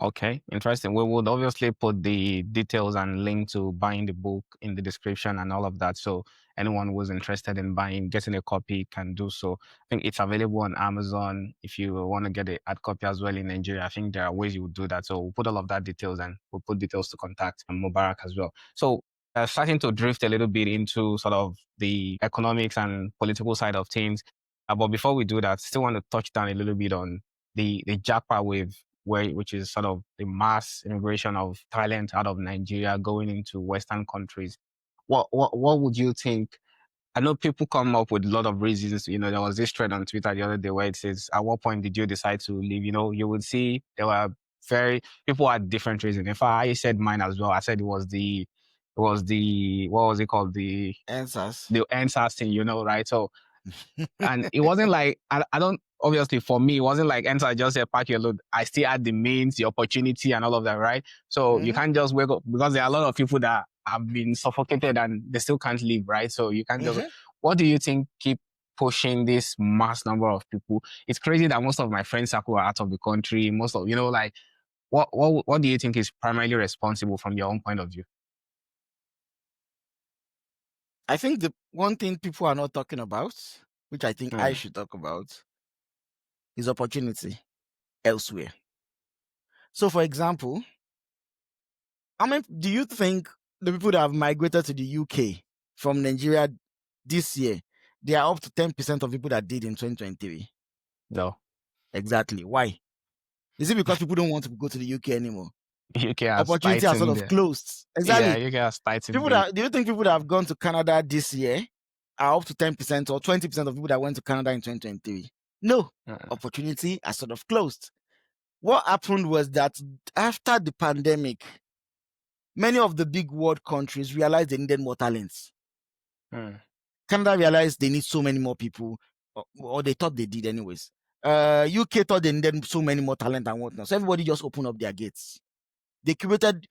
Okay, interesting. We would obviously put the details and link to buying the book in the description and all of that. So anyone who's interested in getting a copy can do so. I think it's available on Amazon. If you want to get a hard copy as well in Nigeria, I think there are ways you would do that. So we'll put all of that details and we'll put details to contact Mubarak as well. So starting to drift a little bit into sort of the economics and political side of things. But before we do that, still want to touch down a little bit on the Japa wave which is sort of the mass immigration of talent out of Nigeria going into Western countries. What would you think? I know people come up with a lot of reasons. There was this thread on Twitter the other day where it says, "At what point did you decide to leave?" You would see there were people had different reasons. In fact, I said mine as well. I said it was the what was it called, Answers. the answers thing, right? So and it wasn't like I don't obviously for me, it wasn't like enter just say pack your load. I still had the means, the opportunity and all of that, right? So you Mm-hmm. can't just wake up because there are a lot of people that have been suffocated and they still can't leave, right? So you can't just Mm-hmm. what do you think keep pushing this mass number of people? It's crazy that most of my friends circle are out of the country. Most of like what do you think is primarily responsible from your own point of view? I think the one thing people are not talking about, which I think I Hmm. should talk about, is opportunity elsewhere. So, for example, how many do you think the people that have migrated to the UK from Nigeria this year, they are up to 10% of people that did in 2023? No. Exactly. Why? Is it because people don't want to go to the UK anymore? UK has Opportunity are sort tightened of closed. yeah, Exactly. UK has tightened Do you think people that have gone to Canada this year are up to 10% or 20% of people that went to Canada in 2023? No. Opportunity are sort of closed. What happened was that after the pandemic, many of the big world countries realized they needed more talents. Canada realized they need so many more people, or they thought they did anyways. UK thought they needed so many more talent and whatnot. So everybody just opened up their gates. They created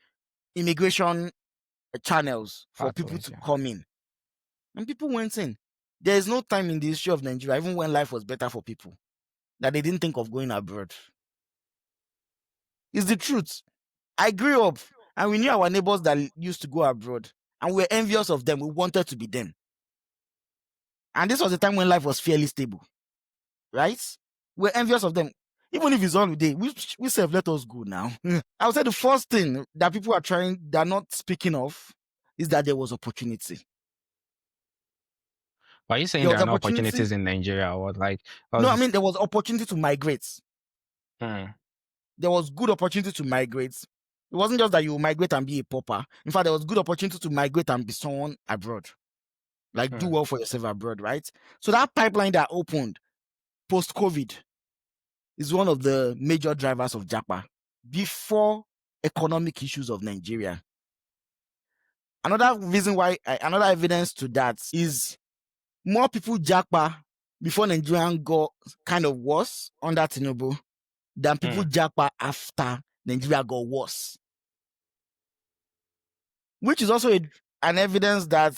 immigration channels for people Pathways, to yeah. come in. And people went in. There is no time in the history of Nigeria, even when life was better for people, that they didn't think of going abroad. It's the truth. I grew up and we knew our neighbors that used to go abroad and we were envious of them. We wanted to be them. And this was a time when life was fairly stable, right? We're envious of them. Even if it's holiday, we self let us go now. I would say the first thing that people they're not speaking of is that there was opportunity. Are you saying There there was are no opportunity. opportunities in Nigeria or like? No, I mean, there was opportunity to migrate. Hmm. There was good opportunity to migrate. It wasn't just that you migrate and be a pauper. In fact, there was good opportunity to migrate and be someone abroad. Like do well for yourself abroad, right? So that pipeline that opened post-COVID is one of the major drivers of Japa before economic issues of Nigeria. Another reason why, another evidence to that is more people Japa before Nigerian got kind of worse under Tinubu than people Japa after Nigeria got worse. Which is also an evidence that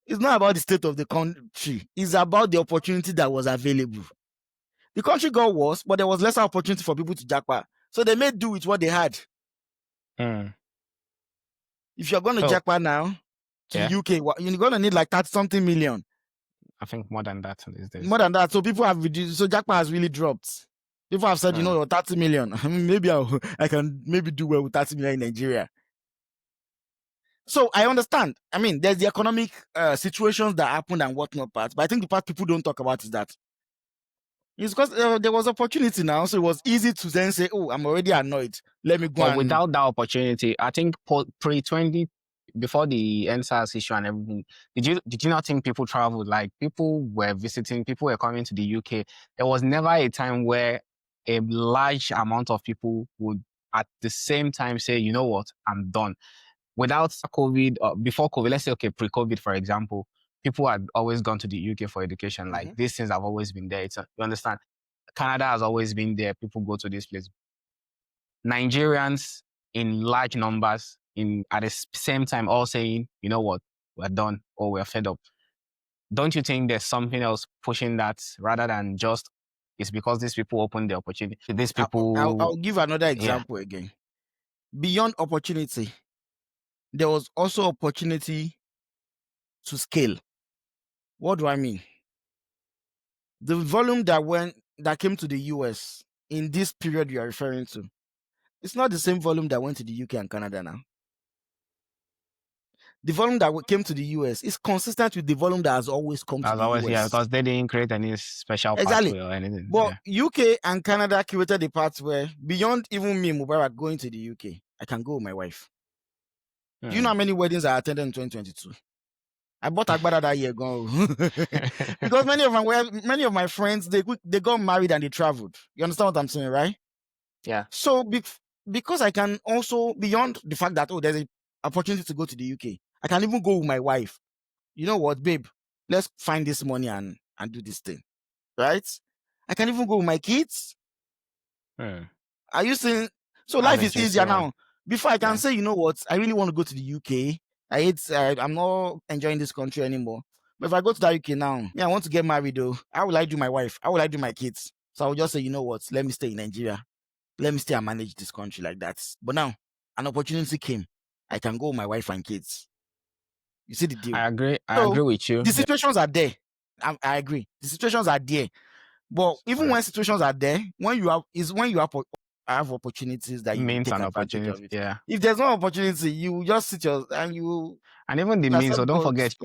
it's not about the state of the country. It's about the opportunity that was available. The country got worse, but there was lesser opportunity for people to jackpot. So they made do with what they had. If you're going to So jackpot now to yeah, UK, you're going to need like 30 something million. I think more than that these days. More than that. So people have reduced. So jackpot has really dropped. People have said, 30 million. I mean, maybe I can maybe do well with 30 million in Nigeria. So I understand. I mean, there's the economic situations that happened and whatnot part. But I think the part people don't talk about is that it's because there was opportunity now. So it was easy to then say, oh, I'm already annoyed. Let me go But and... without that opportunity, I think pre-20, before the NSAS issue and everything, did you not think people traveled? Like people were visiting, people were coming to the UK. There was never a time where a large amount of people would at the same time say, you know what, I'm done. Without COVID, or before COVID, let's say, okay, pre-COVID, for example, people had always gone to the UK for education. Like these things have always been there. You understand? Canada has always been there. People go to this place. Nigerians in large numbers at the same time all saying, you know what, we're done or we're fed up. Don't you think there's something else pushing that rather than just it's because these people opened the opportunity? These people... I'll give another example again. Beyond opportunity, there was also opportunity to scale. What do I mean? The volume that came to the US in this period you are referring to, it's not the same volume that went to the UK and Canada now. The volume that came to the US is consistent with the volume that has always come to the US. Yeah, because they didn't create any special Exactly. pathway or anything. But UK and Canada created a pathway beyond even me, Mubarak, going to the UK. I can go with my wife. Do you know how many weddings I attended in 2022? I bought Agbada that year ago. Because many of my friends, they got married and they traveled. You understand what I'm saying, right? Yeah. So because I can also, beyond the fact that, there's an opportunity to go to the UK, I can even go with my wife. You know what, babe? Let's find this money and do this thing. Right? I can even go with my kids. Are you saying? So life is easier now. Before I can say, you know what, I really want to go to the UK. I'm not enjoying this country anymore. But if I go to the UK now, I want to get married though. How will I do my wife? How will I do my kids? So I will just say, you know what, let me stay in Nigeria. Let me stay and manage this country like that. But now, an opportunity came. I can go with my wife and kids. You see the deal? I agree with you. The situations are there. I agree. The situations are there. But even when situations are there, when you have opportunities that you means take an advantage opportunity. of it. Yeah. If there's no opportunity, you just sit and even the means. So don't forget,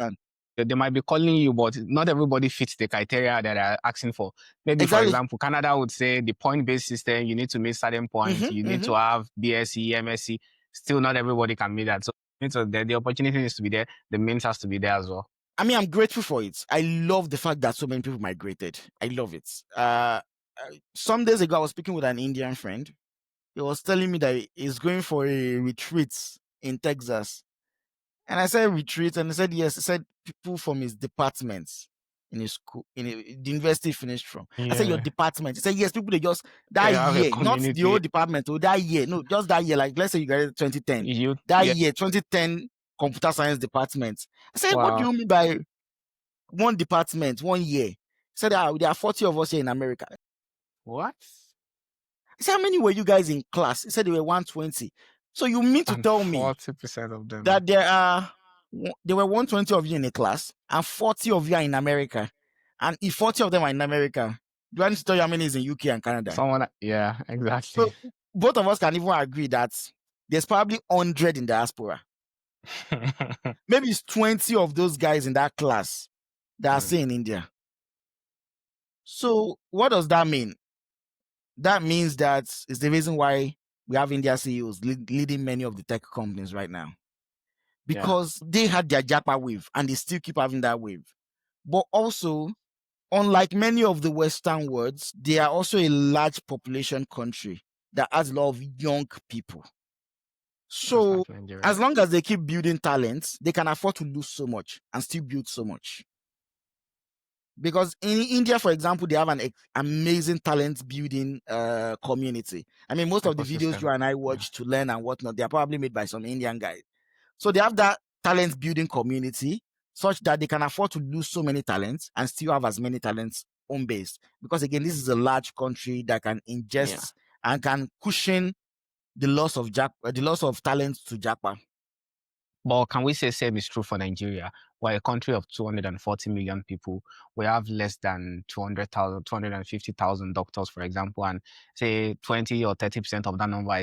they might be calling you, but not everybody fits the criteria that they're asking for. Maybe, for example, Canada would say the point-based system, you need to meet certain points, you need to have BSc, MSc. Still, not everybody can meet that. So the opportunity needs to be there. The means has to be there as well. I mean, I'm grateful for it. I love the fact that so many people migrated. I love it. Some days ago, I was speaking with an Indian friend. He was telling me that he's going for a retreat in Texas. And I said retreat, and he said yes. He said people from his department in his school, the university he finished from. Yeah. I said your department. He said yes. People they just that year, not the whole department, or that year. No, just that year. Like let's say you graduated 2010. Year 2010 computer science department. I said, what do you mean by one department, 1 year? He said there are 40 of us here in America. What? I said, how many were you guys in class? He said they were 120. So you mean to tell me 40% of them that there were 120 of you in a class and 40 of you are in America. And if 40 of them are in America, do I need to tell you how many is in UK and Canada? Yeah, exactly. So both of us can even agree that there's probably 100 in diaspora. Maybe it's 20 of those guys in that class that are still in India. So what does that mean? That means that it's the reason why we have India CEOs leading many of the tech companies right now. Because they had their Japa wave and they still keep having that wave. But also, unlike many of the Western worlds, they are also a large population country that has a lot of young people. So as long as they keep building talents, they can afford to lose so much and still build so much. Because in India, for example, they have an amazing talent building community. I mean, most of the videos you and I watch to learn and whatnot, they are probably made by some Indian guys. So they have that talent building community such that they can afford to lose so many talents and still have as many talents home based. Because again, this is a large country that can ingest and can cushion the loss of talent to Japa. But can we say same is true for Nigeria? We're a country of 240 million people. We have less than 200,000, 250,000 doctors, for example, and say 20 or 30% of that number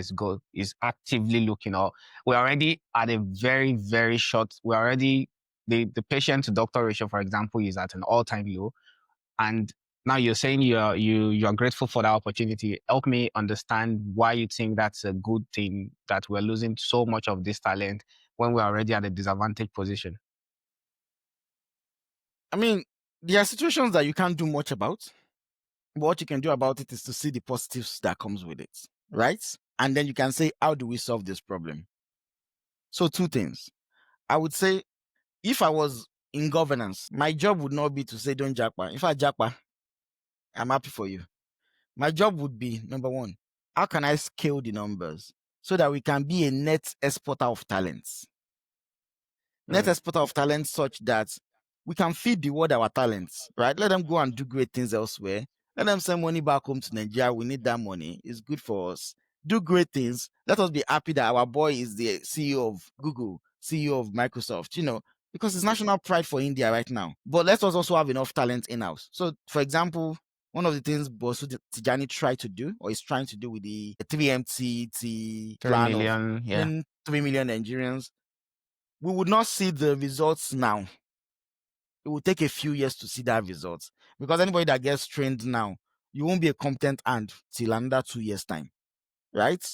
is actively looking, or we're already at a very, very short, we're already, the patient to doctor ratio, for example, is at an all-time low. And now you're saying you're grateful for that opportunity. Help me understand why you think that's a good thing that we're losing so much of this talent when we're already at a disadvantaged position. I mean, there are situations that you can't do much about, but what you can do about it is to see the positives that comes with it, right? And then you can say, how do we solve this problem? So two things. I would say if I was in governance, my job would not be to say don't Japa. In fact, Japa, I'm happy for you. My job would be number one, how can I scale the numbers so that we can be a net exporter of talents? Net exporter of talents such that we can feed the world our talents, right? Let them go and do great things elsewhere. Let them send money back home to Nigeria. We need that money. It's good for us. Do great things. Let us be happy that our boy is the CEO of Google, CEO of Microsoft, because it's national pride for India right now. But let us also have enough talent in-house. So, for example, one of the things Bosu Tijani tried to do, or is trying to do with the 3MTT 3 plan of million, yeah. 3 million Nigerians, we would not see the results now. It will take a few years to see that result, because anybody that gets trained now, you won't be a competent hand till another 2 years time, right?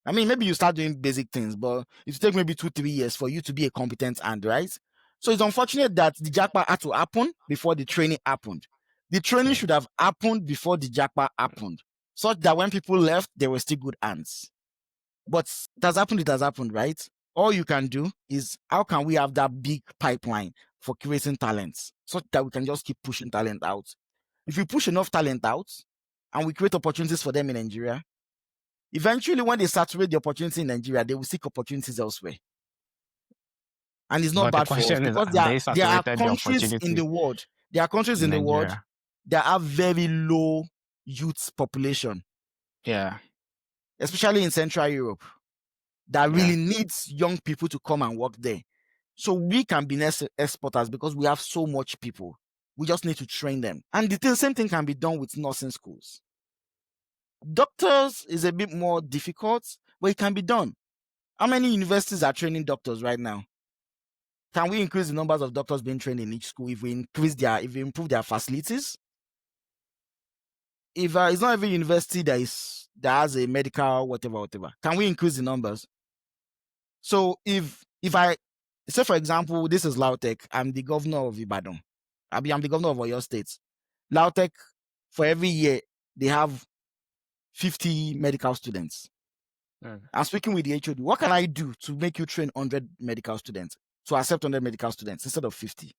I mean, maybe you start doing basic things, but it will take maybe 2-3 years for you to be a competent hand, right? So it's unfortunate that the Japa had to happen before the training happened. The training should have happened before the Japa happened, such that when people left, they were still good hands. But it has happened, right? All you can do is how can we have that big pipeline for creating talents so that we can just keep pushing talent out. If we push enough talent out and we create opportunities for them in Nigeria, eventually when they saturate the opportunity in Nigeria, they will seek opportunities elsewhere. And it's not But the bad for us question is, because have they there are saturated the countries in opportunity the world. There are countries in in the world Nigeria? that have very low youth population, Yeah, especially in Central Europe, that yeah. really needs young people to come and work there. So we can be exporters because we have so much people. We just need to train them. And the same thing can be done with nursing schools. Doctors is a bit more difficult, but it can be done. How many universities are training doctors right now? Can we increase the numbers of doctors being trained in each school if we improve their facilities? If it's not every university that has a medical whatever, can we increase the numbers? So if I say, for example, this is Lautech, I'm the governor of Ibadan. I'm the governor of Oyo State. Lautech, for every year, they have 50 medical students. I'm speaking with the HOD. What can I do to make you train 100 medical students, to accept 100 medical students instead of 50?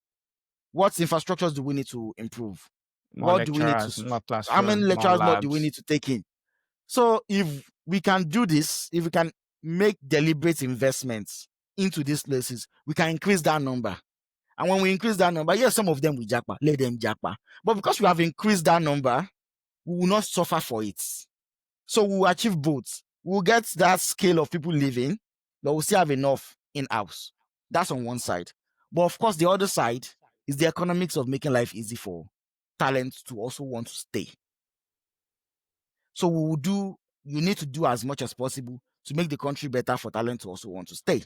What infrastructures do we need to improve? More What do we need to, lecturers, more how many classroom, more lecturers more do we labs. need to take in? So if we can do this, if we can make deliberate investments into these places, we can increase that number. And when we increase that number, yes, some of them will japa, let them japa. But because we have increased that number, we will not suffer for it. So we will achieve both. We'll get that scale of people living, but we'll still have enough in-house. That's on one side. But of course, the other side is the economics of making life easy for talent to also want to stay. So you need to do as much as possible to make the country better for talent to also want to stay.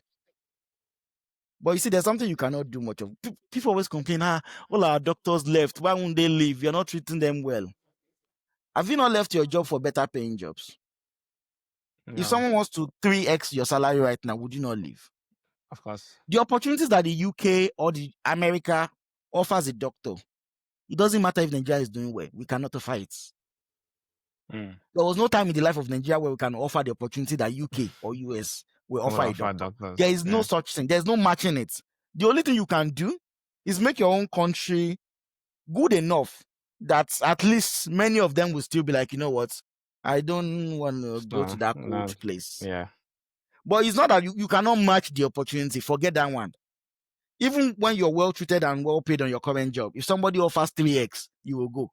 But you see, there's something you cannot do much of. People always complain, all our doctors left. Why won't they leave? You're not treating them well. Have you not left your job for better paying jobs? If No, someone wants to 3x your salary right now, would you not leave? of course. The opportunities that the UK or the America offers a doctor, it doesn't matter if Nigeria is doing well. We cannot offer it. There was no time in the life of Nigeria where we can offer the opportunity that UK or US will We'll offer a offer doctor. There doctors. is no such thing. There's no matching it. The only thing you can do is make your own country good enough that at least many of them will still be like, you know what, I don't want to go to that No, cold place. yeah. But it's not that you cannot match the opportunity. Forget that one. Even when you're well treated and well paid on your current job, if somebody offers 3x, you will go.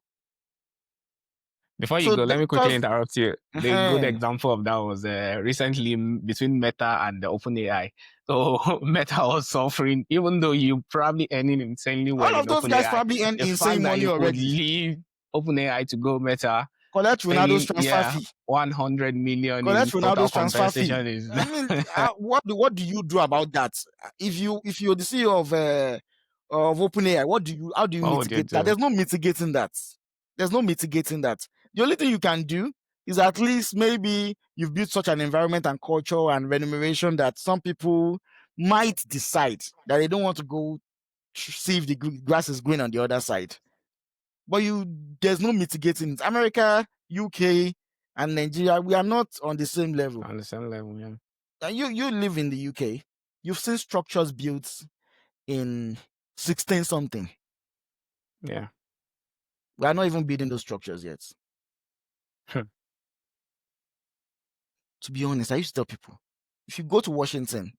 Before you So go, let me quickly because interrupt you. The good example of that was recently between Meta and the OpenAI. So Meta was suffering, even though you probably earning insanely well all in of those guys OpenAI. probably earn The fact insane that money you could already. leave OpenAI to go Meta, Collect Ronaldo's paying transfer fee. 100 million Collect in total Ronaldo's transfer fee. compensation is I mean, what do you do about that? If you're the CEO of OpenAI, how do you what would you mitigate that? do? There's no mitigating that. There's no mitigating that. The only thing you can do is at least maybe you've built such an environment and culture and remuneration that some people might decide that they don't want to go see if the grass is green on the other side. But there's no mitigating it. America, UK, and Nigeria, we are not on the same level. On the same level, yeah. And you live in the UK, you've seen structures built in 16 something. Yeah. We are not even building those structures yet. Hmm. To be honest, I used to tell people, if you go to Washington,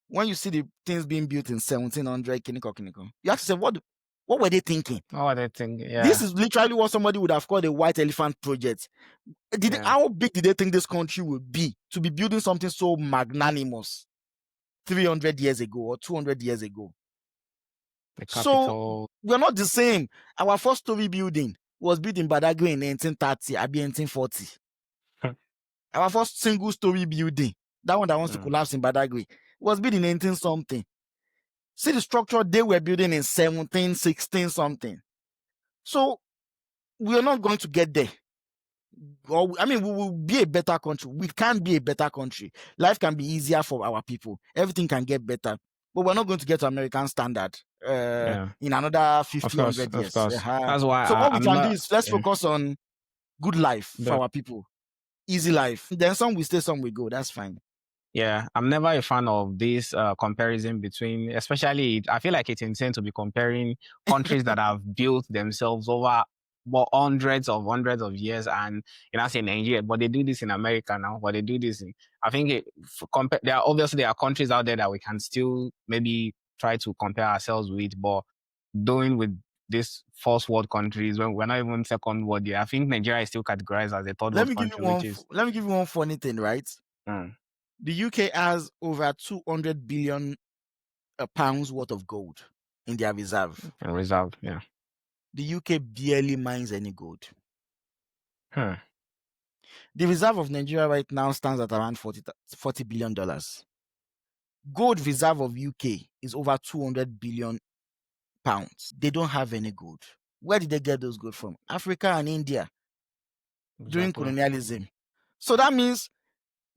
when you see the things being built in 1700, kiniko, you have to say, what were they thinking? What were they thinking? Yeah. This is literally what somebody would have called a white elephant project. Yeah. How big did they think this country would be to be building something so magnanimous 300 years ago or 200 years ago? The So capital. we're not the same. Our first story building was built in Badagry in 1930, Abi 1940. Our first single story building, that one that wants to collapse in Badagry, was built in 19 something. See the structure they were building in 17, 16 something. So we are not going to get there. Or, I mean, we will be a better country. We can be a better country. Life can be easier for our people. Everything can get better. But we're not going to get to American standard in another 50, 100 years. Of course. That's why So what we I'm can do not. is let's Yeah. focus on good life for But our people. Easy life. Then some will stay, some will go. That's fine. yeah, I'm never a fan of this comparison between, especially, I feel like it's insane to be comparing countries that have built themselves over hundreds of years, and say Nigeria, but they do this in America now, but they do this in, I think there are countries out there that we can still maybe try to compare ourselves with, but doing with these first world countries when we're not even second world yet. I think Nigeria is still categorized as a third world country, which is. Let me give you one funny thing, right? Mm. The UK has over 200 billion pounds worth of gold in their reserve. And reserve, yeah. The UK barely mines any gold. Hmm. The reserve of Nigeria right now stands at around $40 billion. Gold reserve of UK is over 200 billion pounds. They don't have any gold. Where did they get those gold from? Africa and India during colonialism. So that means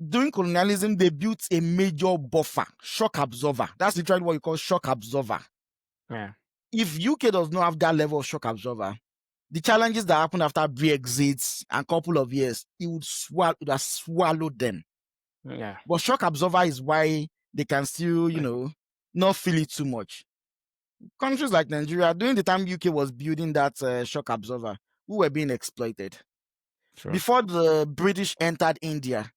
during colonialism, they built a major buffer, shock absorber. That's literally what you call shock absorber. Yeah. If UK does not have that level of shock absorber, the challenges that happened after Brexit and a couple of years, it would have swallowed them. Yeah. But shock absorber is why they can still, not feel it too much. Countries like Nigeria, during the time UK was building that shock absorber, who were being exploited. True. Before the British entered India,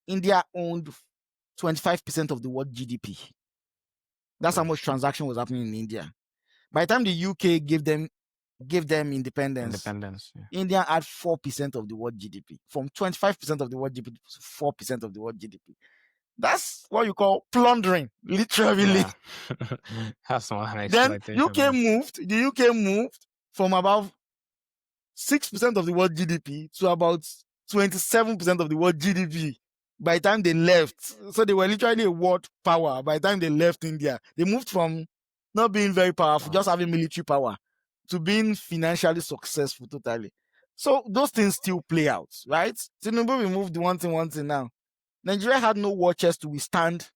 India owned 25% of the world GDP. That's how much transaction was happening in India. By the time the UK gave them independence, yeah. India had 4% of the world GDP. From 25% of the world GDP to 4% of the world GDP. That's what you call plundering, literally. Yeah. That's more an exploitation. The UK moved from about 6% of the world GDP to about 27% of the world GDP by the time they left. So they were literally a world power by the time they left India. They moved from not being very powerful, just having military power, to being financially successful totally. So those things still play out, right? Tinubu removed one thing now. Nigeria had no war chest to withstand.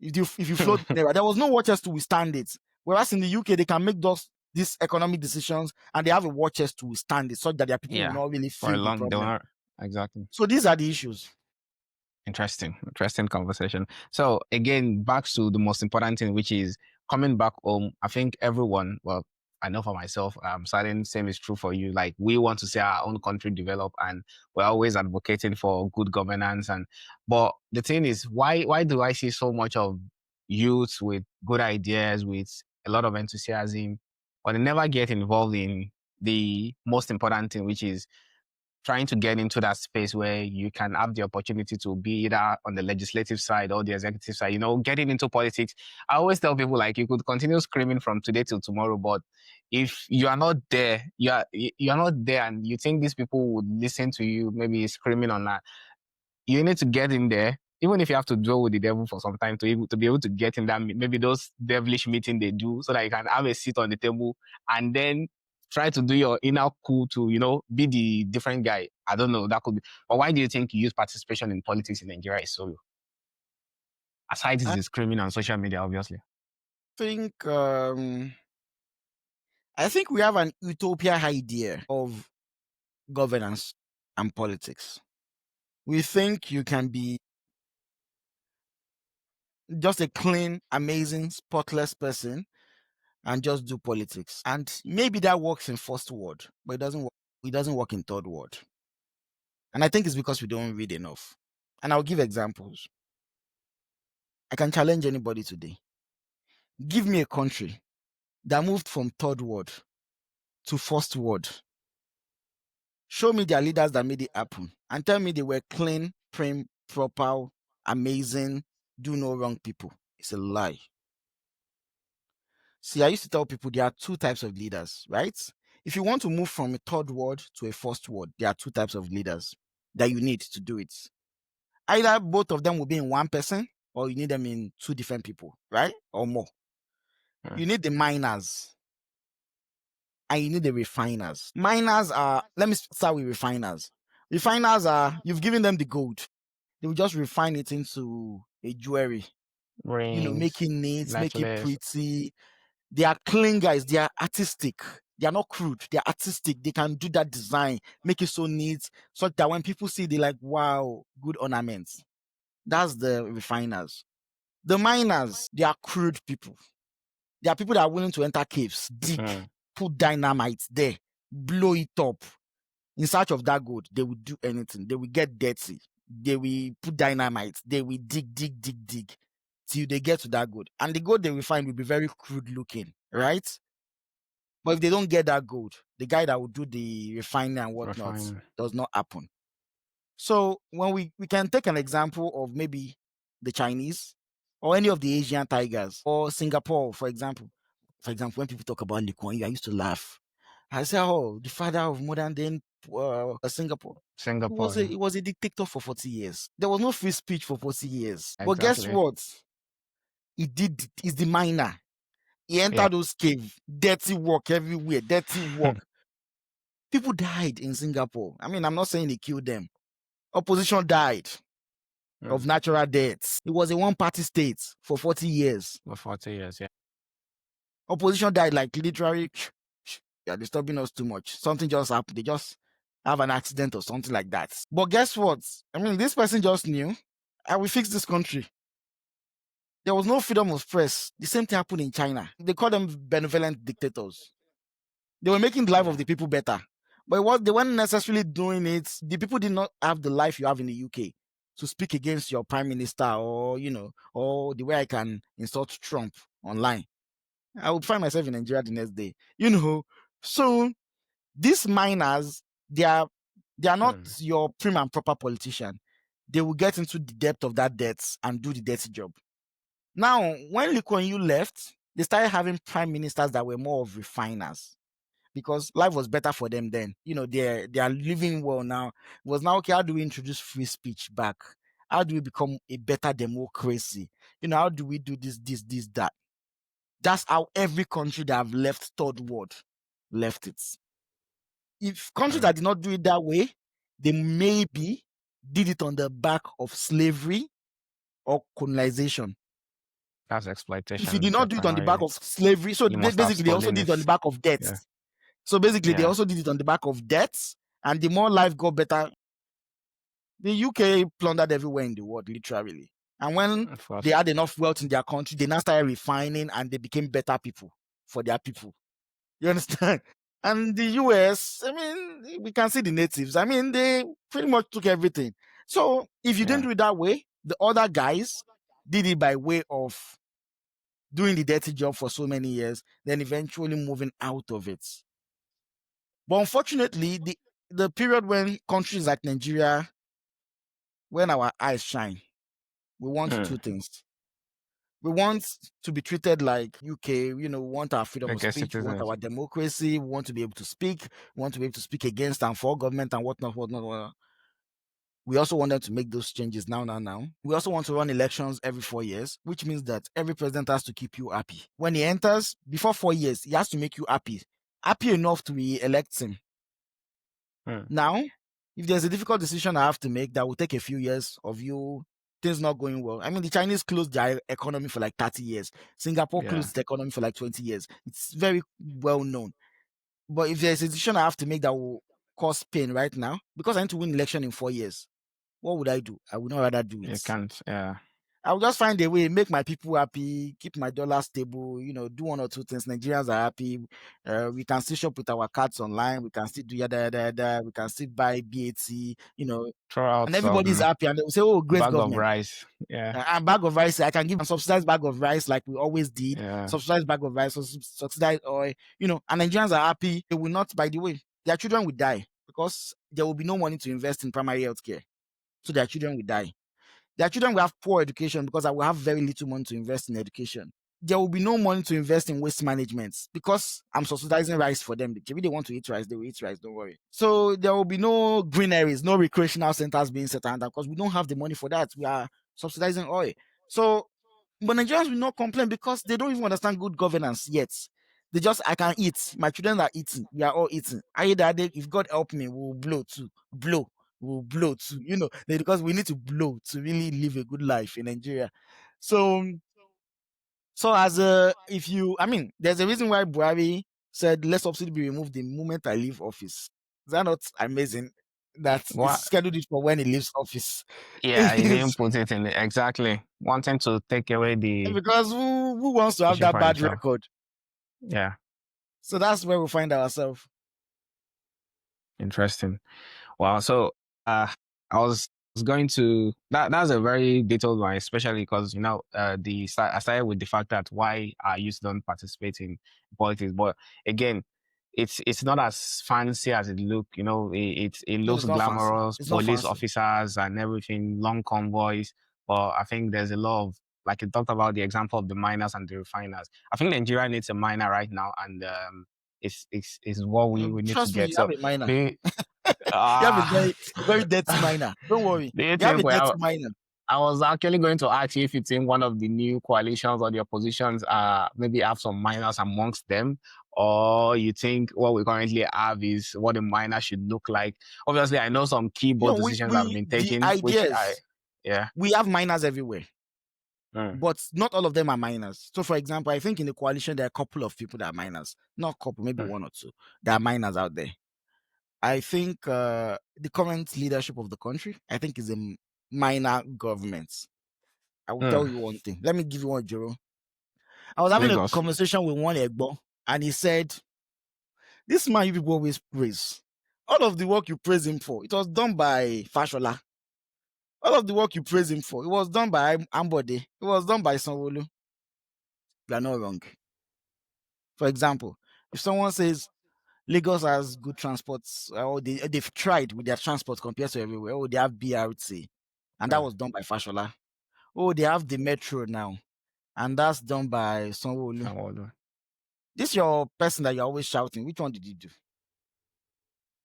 If you float there was no war chest to withstand it. Whereas in the UK, they can make these economic decisions and they have a war chest to withstand it, such that their people will not really feel the problem. Exactly. So these are the issues. Interesting conversation. So again, back to the most important thing, which is coming back home. I think everyone, well, I know for myself, certain same is true for you. Like, we want to see our own country develop, and we're always advocating for good governance. But the thing is, why do I see so much of youths with good ideas, with a lot of enthusiasm, but they never get involved in the most important thing, which is trying to get into that space where you can have the opportunity to be either on the legislative side or the executive side, getting into politics. I always tell people like you could continue screaming from today till tomorrow, but if you are not there, you're not there and you think these people would listen to you, maybe screaming on that, you need to get in there, even if you have to deal with the devil for some time to be able to get in that, maybe those devilish meeting they do so that you can have a seat on the table and then try to do your inner coup to, be the different guy. I don't know. That could be. But why do you think youth participation in politics in Nigeria is so low? Aside is I the screaming on social media, obviously. think I think we have an utopia idea of governance and politics. We think you can be just a clean, amazing, spotless person and just do politics. And maybe that works in first world, but it doesn't work in third world. And I think it's because we don't read enough. And I'll give examples. I can challenge anybody today. Give me a country that moved from third world to first world. Show me their leaders that made it happen and tell me they were clean, prim, proper, amazing, do no wrong people. It's a lie. See, I used to tell people there are two types of leaders, right? If you want to move from a third world to a first world, there are two types of leaders that you need to do it. Either both of them will be in one person or you need them in two different people, right? Or more. Hmm. You need the miners and you need the refiners. Miners are, let me start with refiners. Refiners are, you've given them the gold. They will just refine it into a jewelry, Rings, make it necklace. pretty. They are clean guys. They are artistic. They are not crude. They are artistic. They can do that design, make it so neat, so that when people see, they're like, wow, good ornaments. That's the refiners. The miners, they are crude people. They are people that are willing to enter caves, dig, Hmm. put dynamite there, blow it up. In search of that gold, they will do anything. They will get dirty. They will put dynamite. They will dig, dig, dig, dig till they get to that gold. And the gold they will find will be very crude looking, right? But if they don't get that gold, the guy that will do the refining and whatnot Refine. does not happen. So when we can take an example of maybe the Chinese or any of the Asian tigers or Singapore, for example. For example, when people talk about Lee Kuan Yew, I used to laugh. I say, "Oh, the father of modern day Singapore." He Singapore, was a yeah. he was a dictator for 40 years. There was no free speech for 40 years. But guess Exactly. what? He did. He's the miner. He Yeah. entered those caves. Dirty work everywhere. Dirty work. People died in Singapore. I mean, I'm not saying they killed them. Opposition died Hmm. of natural deaths. It was a one-party state for 40 years. For 40 years, yeah. Opposition died like literally. You're disturbing us too much. Something just happened. They just have an accident or something like that. But guess what? I mean, this person just knew. I will fix this country. There was no freedom of press. The same thing happened in China. They call them benevolent dictators. They were making the life of Yeah. the people better. But what they weren't necessarily doing it. The people did not have the life you have in the UK to speak against your prime minister or, or the way I can insult Trump online. I would find myself in Nigeria the next day. So these miners, they are not Hmm. your prim and proper politician. They will get into the depth of that debt and do the dirty job. Now, when Lee Kuan Yew left, they started having prime ministers that were more of refiners because life was better for them then. They are living well now. It was now, okay, how do we introduce free speech back? How do we become a better democracy? How do we do this, that? That's how every country that have left third world left it. If countries Hmm. that did not do it that way, they maybe did it on the back of slavery or colonization. That's If you exploitation did not do it on the back primarily. of slavery, so You must have basically they also stolen did it. it on the back of debt. Yeah. So basically they Yeah. also did it on the back of debts, and the more life got better, the UK plundered everywhere in the world, literally. And when Of they course. had enough wealth in their country, they now started refining and they became better people for their people. You understand? And the US, I mean, we can see the natives. I mean, they pretty much took everything. So if you didn't Yeah. do it that way, the other guys did it by way of doing the dirty job for so many years, then eventually moving out of it. But unfortunately, the period when countries like Nigeria, when our eyes shine, we want two things. We want to be treated like UK, we want our freedom of Like a speech, we want citizens. our democracy, we want to be able to speak, we want to be able to speak against and for government and whatnot, whatnot, whatnot. We also want them to make those changes now. We also want to run elections every 4 years, which means that every president has to keep you happy. When he enters, before 4 years, he has to make you happy enough to re-elect him. Now, if there's a difficult decision I have to make that will take a few years of you, things not going well. I mean, the Chinese closed their economy for like 30 years. Singapore Yeah. closed the economy for like 20 years. It's very well known. But if there's a decision I have to make that will cause pain right now, because I need to win election in 4 years, what would I do? I would not rather do You it. can't. Yeah. I will just find a way, make my people happy, keep my dollar stable, do one or two things. Nigerians are happy. We can still shop with our cards online. We can still do yada, yada, yada. We can still buy BAT, Throw and out everybody's some happy. And they will say, oh, great bag of government. rice. Yeah. And bag of rice, I can give a subsidized bag of rice like we always did. Yeah. Subsidized bag of rice, subsidized oil, and Nigerians are happy. They will not, by the way, their children will die because there will be no money to invest in primary health care. So their children will die. Their children will have poor education because I will have very little money to invest in education. There will be no money to invest in waste management because I'm subsidizing rice for them. If they want to eat rice, they will eat rice, don't worry. So there will be no greeneries, no recreational centers being set up because we don't have the money for that. We are subsidizing oil. So, but Nigerians will not complain because they don't even understand good governance yet. They just, I can eat. My children are eating. We are all eating. If God help me, we'll blow too. We'll blow too, because we need to blow to really live a good life in Nigeria. So as there's a reason why Buhari said let subsidy be removed the moment I leave office. Is that not amazing? That it's What? scheduled it for when he leaves office. Yeah, he didn't put it in exactly wanting to take away the Because who wants to have issue that for bad himself. record? Yeah, So that's where we find ourselves. interesting. Wow. So, I was going to that's a very detailed one, especially because I started with the fact that why our youth don't participate in politics, but again, it's not as fancy as it look. It No, looks it's not fancy. glamorous, It's not police fancy. officers and everything, long convoys. But I think there's a lot of, like you talked about the example of the miners and the refiners. I think Nigeria needs a miner right now, and it's what we need to Trust me, get. you have So a minor. the You have a ah, very, very dirty minor. Don't worry. do you You have a think dirty minor. I was actually going to ask you if you think one of the new coalitions or the oppositions maybe have some minors amongst them, or you think what we currently have is what a minor should look like. Obviously, I know some key board decisions have been The taken, which ideas, yeah. we have minors everywhere, Mm, but not all of them are minors. So, for example, I think in the coalition, there are a couple of people that are minors. Not a couple, maybe mm, one or two. There are minors out there. I think the current leadership of the country, I think, is a minor government. I will tell mm. you one thing. Let me give you one, Jero. I was having a Lagos. conversation with one Egbo, and he said, this man you people always praise. All of the work you praise him for, it was done by Fashola. All of the work you praise him for, it was done by Ambode. It was done by Sanwo-Olu. You are not wrong. For example, if someone says Lagos has good transport, or they've tried with their transport compared to everywhere, oh, they have BRT, and that Mm, was done by Fashola. Oh, they have the metro now, and that's done by Sanwo-Olu. Sanwo-Olu. This your person that you're always shouting. Which one did you do?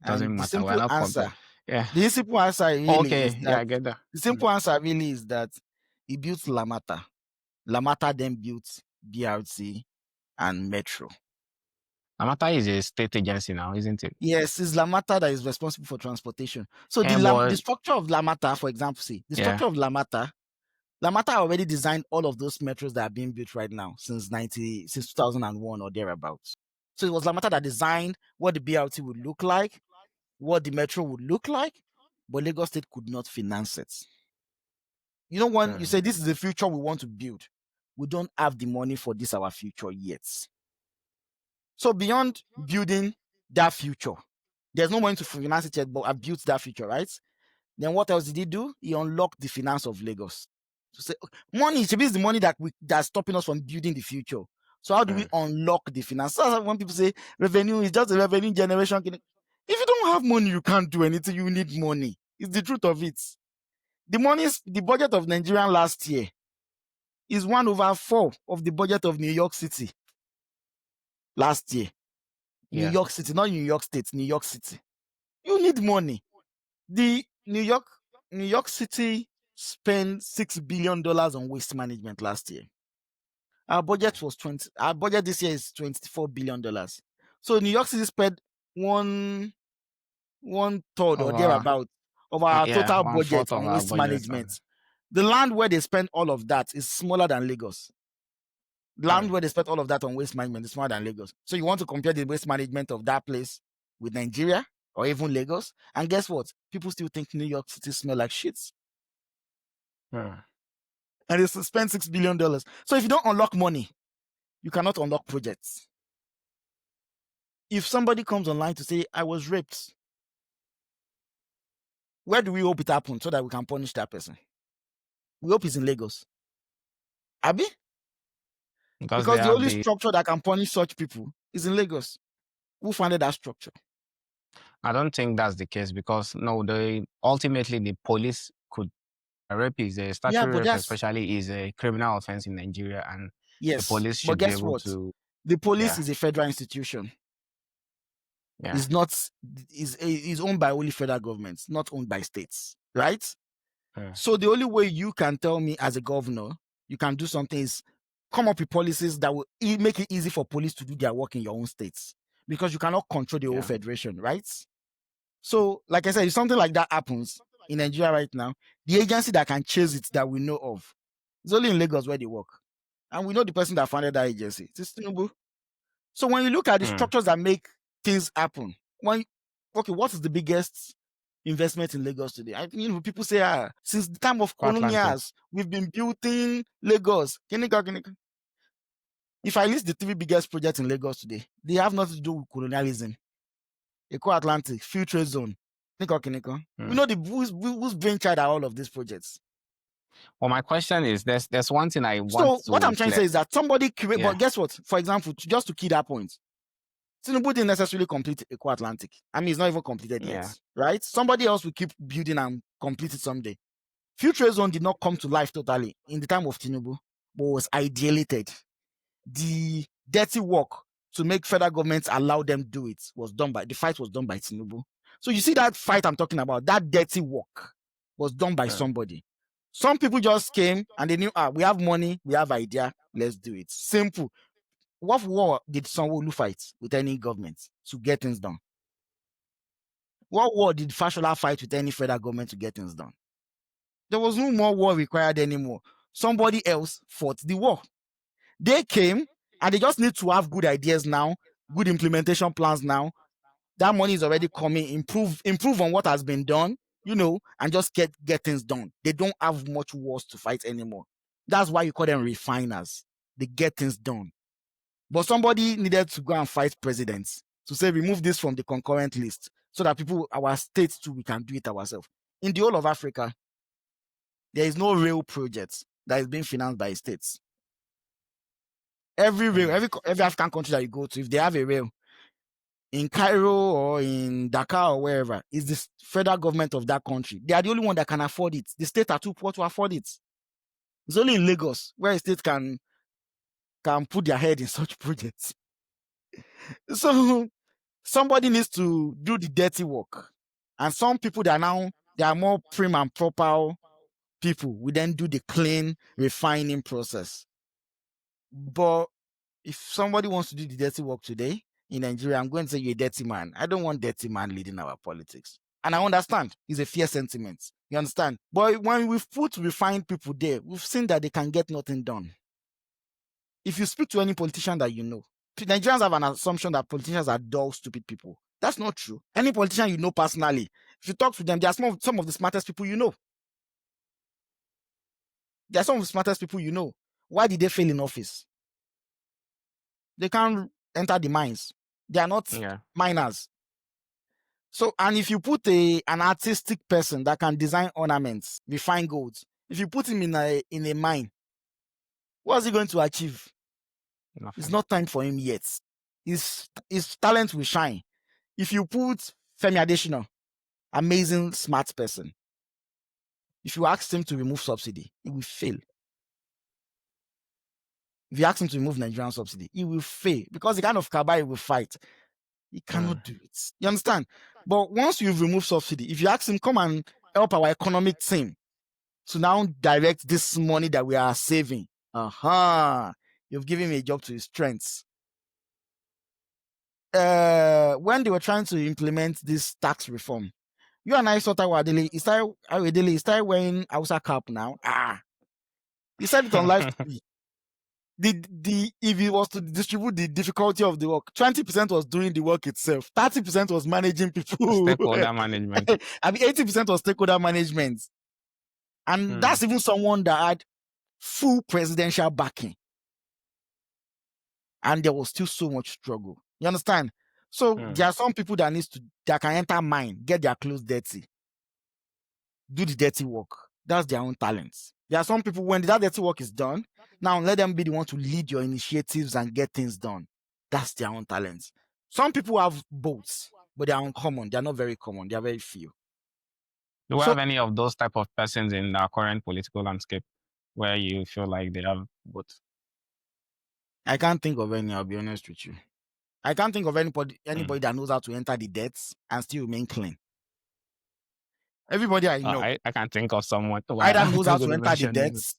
Doesn't And the matter. We're simple not answer, comparing. Yeah. the simple answer really is Okay. Yeah, that I get that. the Mm. simple answer really is that he built Lamata. Lamata then built BRT and Metro. Amata is a state agency now, isn't it? Yes, it's Lamata that is responsible for transportation. So Yeah, the but structure of Lamata, for example, see the yeah. structure of Lamata already designed all of those metros that are being built right now since 2001 or thereabouts. So it was Lamata that designed what the BRT would look like, what the metro would look like, but Lagos State could not finance it. When you Mm, say this is the future we want to build, we don't have the money for this our future yet. So beyond building that future, there's no money to finance it yet, but I built that future, right? Then what else did he do? He unlocked the finance of Lagos. So say, money should be the money that's stopping us from building the future. So how do we mm. unlock the finance? So when people say revenue is just a revenue generation, If you don't have money, you can't do anything. You need money. It's the truth of it. The budget of Nigeria last year is 1/4 of the budget of New York City last year. New Yeah. York City, not New York State, New York City. You need money. The New York City spent $6 billion on waste management last year. Our budget this year is $24 billion. So New York City spent one third or Over, thereabout of our yeah, total one budget fourth of on our waste budget. management. The land where they spend all of that is smaller than Lagos. Land where they spent all of that on waste management is smaller than Lagos. So you want to compare the waste management of that place with Nigeria or even Lagos? And guess what? People still think New York City smell like shit. Hmm. And they spend $6 billion. So if you don't unlock money, you cannot unlock projects. If somebody comes online to say, I was raped, where do we hope it happens so that we can punish that person? We hope it's in Lagos. Abi? Because they Because the have only the, structure that can punish such people is in Lagos. Who founded that structure? I don't think that's the case because no, ultimately the police could, rape is a Yeah, statutory but rape that's especially is a criminal offense in Nigeria, and the yes. police But should be guess able what? to, The police yeah, is a federal institution. yeah, Is not is owned by only federal governments, not owned by states, right? yeah, So the only way you can tell me as a governor you can do something is come up with policies that will make it easy for police to do their work in your own states, because you cannot control the whole yeah. federation, right? So, like I said, if something like that happens in Nigeria right now, the agency that can chase it that we know of is only in Lagos where they work. And we know the person that founded that agency. It's Tinubu. So when you look at the Hmm. structures that make things happen, what is the biggest investment in Lagos today? I mean, people say, since the time of Atlantic. colonials, we've been building Lagos. If I list the three biggest projects in Lagos today, they have nothing to do with colonialism. Eco Atlantic, Free Trade Zone, Kiniko. We Hmm. know who's brainchild are all of these projects. Well, my question is, there's one thing I want So what I'm to trying to clear. say is that somebody create, Yeah, but guess what? For example, just to key that point, Tinubu didn't necessarily complete Eco Atlantic. I mean, it's not even completed yet, yeah, right? Somebody else will keep building and complete it someday. Future Zone did not come to life totally in the time of Tinubu, but was ideated. The dirty work to make federal governments allow them do it the fight was done by Tinubu. So you see that fight I'm talking about, that dirty work was done by yeah. somebody. Some people just came and they knew, we have money, we have idea, let's do it. Simple. What war did Sanwo-Olu fight with any government to get things done? What war did Fashola fight with any federal government to get things done? There was no more war required anymore. Somebody else fought the war. They came and they just need to have good ideas now, good implementation plans now. That money is already coming. Improve on what has been done, and just get things done. They don't have much wars to fight anymore. That's why you call them refiners. They get things done. But somebody needed to go and fight presidents to say remove this from the concurrent list so that our states too, we can do it ourselves. In the whole of Africa, there is no rail project that is being financed by states. Every rail, Hmm. every African country that you go to, if they have a rail in Cairo or in Dakar or wherever, is the federal government of that country. They are the only one that can afford it. The states are too poor to afford it. It's only in Lagos where a state can put their head in such projects. So somebody needs to do the dirty work. And some people that now they are more prim and proper people, we then do the clean refining process. But if somebody wants to do the dirty work today in Nigeria, I'm going to say you're a dirty man. I don't want dirty man leading our politics. And I understand it's a fair sentiment. You understand? But when we've put refined people there, we've seen that they can get nothing done. If you speak to any politician that you know, Nigerians have an assumption that politicians are dull, stupid people. That's not true. Any politician you know personally, if you talk to them, they are some of the smartest people you know. They are some of the smartest people you know. Why did they fail in office? They can't enter the mines. They are not Yeah. miners. So, and if you put an artistic person that can design ornaments, refine golds, if you put him in a mine, what's he going to achieve? It's Nothing. not time for him yet. His talent will shine. If you put Femi Adesina, amazing, smart person. If you ask him to remove subsidy, he will fail. If you ask him to remove Nigerian subsidy, he will fail because the kind of cabal he will fight, he cannot do it. You understand? But once you've removed subsidy, if you ask him, come and help our economic team to now direct this money that we are saving, you've given me a job to his strengths. When they were trying to implement this tax reform, you and I saw Tawadele, he started wearing Hausa cap now. He said it on live TV. If he was to distribute the difficulty of the work, 20% was doing the work itself, 30% was managing people. Stakeholder management. I mean, 80% was stakeholder management. And that's even someone that had full presidential backing. And there was still so much struggle. You understand? So there are some people that can enter mine, get their clothes dirty, do the dirty work. That's their own talents. There are some people, when that dirty work is done, now let them be the one to lead your initiatives and get things done. That's their own talents. Some people have both, but they are uncommon. They are not very common. They are very few. Do we have any of those type of persons in our current political landscape where you feel like they have both? I can't think of any, I'll be honest with you. I can't think of anybody that knows how to enter the debts and still remain clean. Everybody I know. I can't think of someone. Either knows how to enter the debts.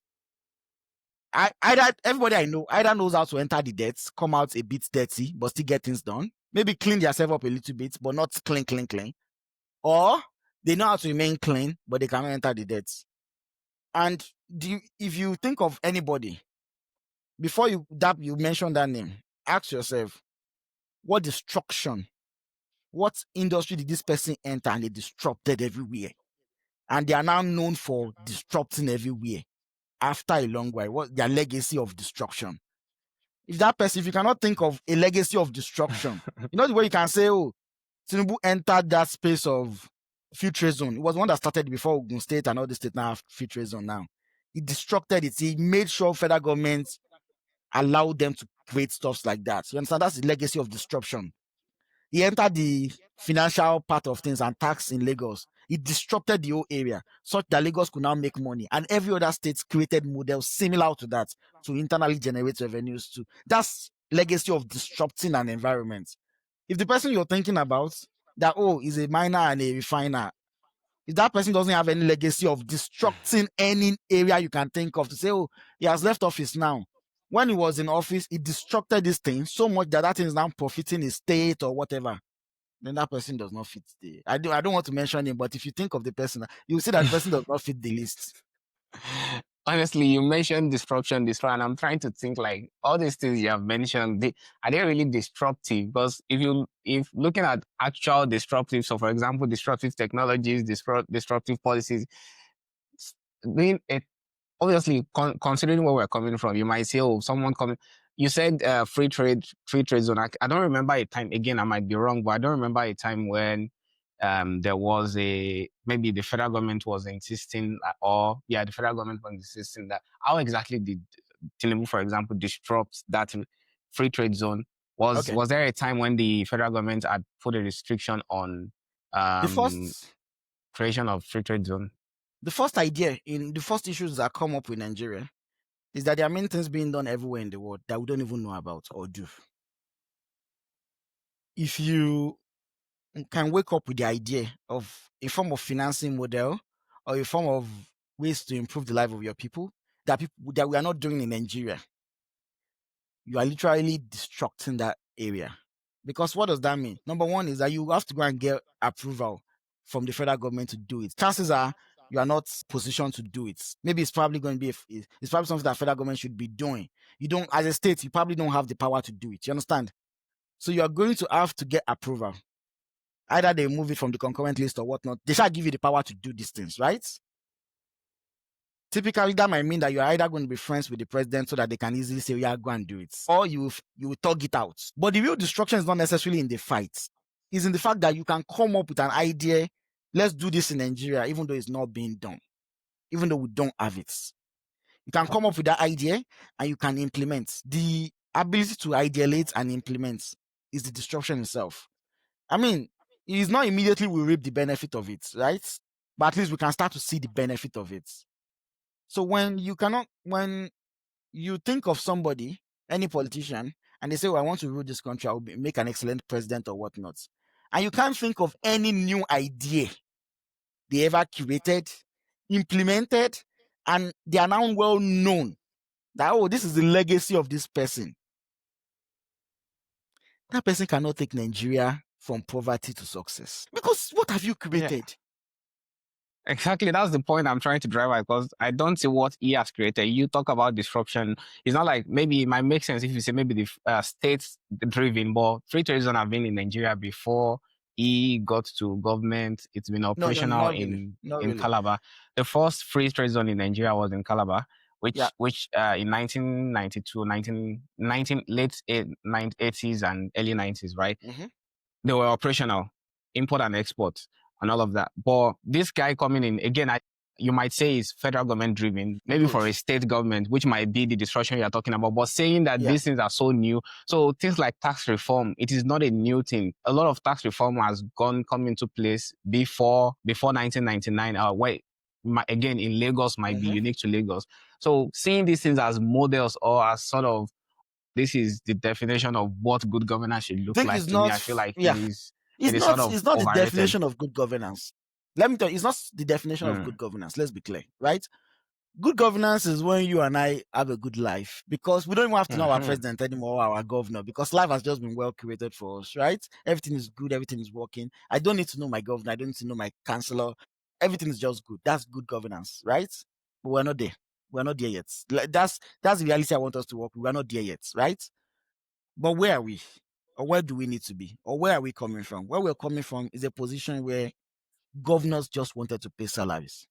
Everybody I know either knows how to enter the debts, come out a bit dirty, but still get things done. Maybe clean themselves up a little bit, but not clean. Or they know how to remain clean, but they cannot enter the debts. And if you think of anybody, before you mention that name, ask yourself, what destruction, what industry did this person enter and they disrupted everywhere? And they are now known for disrupting everywhere. After a long while, what's their legacy of destruction? If you cannot think of a legacy of destruction, you know the way you can say, oh, Tinubu entered that space of free trade zone. It was one that started before Ogun State and all the states now have free trade zone now. He destructed it. He made sure federal government allowed them to create stuff like that. You understand? That's the legacy of disruption. He entered the financial part of things and tax in Lagos. It disrupted the whole area such that Lagos could now make money. And every other state created models similar to that to internally generate revenues too. That's legacy of disrupting an environment. If the person you're thinking about that, is a miner and a refiner, if that person doesn't have any legacy of destructing any area you can think of to say, he has left office now. When he was in office, he destructed this thing so much that thing is now profiting his state or whatever. Then that person does not fit I don't want to mention him, but if you think of the person, you will see that person does not fit the list. Honestly, you mentioned disruption, and I'm trying to think like all these things you have mentioned, are they really disruptive? Because if looking at actual disruptive, so for example, disruptive technologies, disruptive policies, being obviously considering where we're coming from, you might say, someone coming. You said free trade zone. I don't remember a time. Again, I might be wrong, but I don't remember a time when there was maybe the federal government was insisting, the federal government was insisting that. How exactly did Tinubu, for example, disrupt that free trade zone? Was there a time when the federal government had put a restriction on creation of free trade zone? The first idea in the first issues that come up with Nigeria is that there are many things being done everywhere in the world that we don't even know about or do. If you can wake up with the idea of a form of financing model or a form of ways to improve the life of your people that we are not doing in Nigeria, you are literally destructing that area. Because what does that mean? Number one is that you have to go and get approval from the federal government to do it. Chances are you are not positioned to do it. Maybe it's probably going to be it's probably something that federal government should be doing. You don't, as a state, you probably don't have the power to do it. You understand? So you are going to have to get approval. Either they move it from the concurrent list or whatnot. They shall give you the power to do these things, right? Typically, that might mean that you're either going to be friends with the president so that they can easily say, yeah, go and do it. Or you will thug it out. But the real destruction is not necessarily in the fight. It's in the fact that you can come up with an idea, let's do this in Nigeria, even though it's not being done. Even though we don't have it. You can come up with that idea and you can implement. The ability to ideate and implement is the destruction itself. I mean, it's not immediately we reap the benefit of it, right? But at least we can start to see the benefit of it. So when you think of somebody, any politician, and they say, "Well, I want to rule this country, make an excellent president or whatnot," and you can't think of any new idea they ever created, implemented, and they are now well known that, oh, this is the legacy of this person. That person cannot take Nigeria from poverty to success. Because what have you Yeah. created? Exactly, that's the point I'm trying to drive at, because I don't see what he has created. You talk about disruption. It's not like, maybe it might make sense if you say maybe the states driven, but free trade zone have been in Nigeria before he got to government. It's been No, operational not really. in Not in really. Calabar. The first free trade zone in Nigeria was in Calabar, Yeah. which in 1992, late 80s and early 90s, right? Mm-hmm. They were operational, import and export, and all of that. But this guy coming in again, you might say is federal government driven, maybe Good. for a state government, which might be the disruption you're talking about. But saying that Yeah. these things are so new, so things like tax reform, it is not a new thing. A lot of tax reform has come into place before 1999. Again, in Lagos might be Mm-hmm. unique to Lagos. So seeing these things as models, or as sort of, this is the definition of what good governance should look Think like, it's to me, not, I feel like yeah. it is sort of It's not the overrated. definition of good governance. Let me tell you, it's not the definition of Mm, good governance. Let's be clear, right? Good governance is when you and I have a good life, because we don't even have to know our mhm, president anymore, or our governor, because life has just been well curated for us, right? Everything is good, everything is working. I don't need to know my governor, I don't need to know my councillor. Everything is just good. That's good governance, right? But we're not there. We're not there yet. That's the reality I want us to work with. We're not there yet, right? But where are we? Or where do we need to be? Or where are we coming from? Where we're coming from is a position where governors just wanted to pay salaries.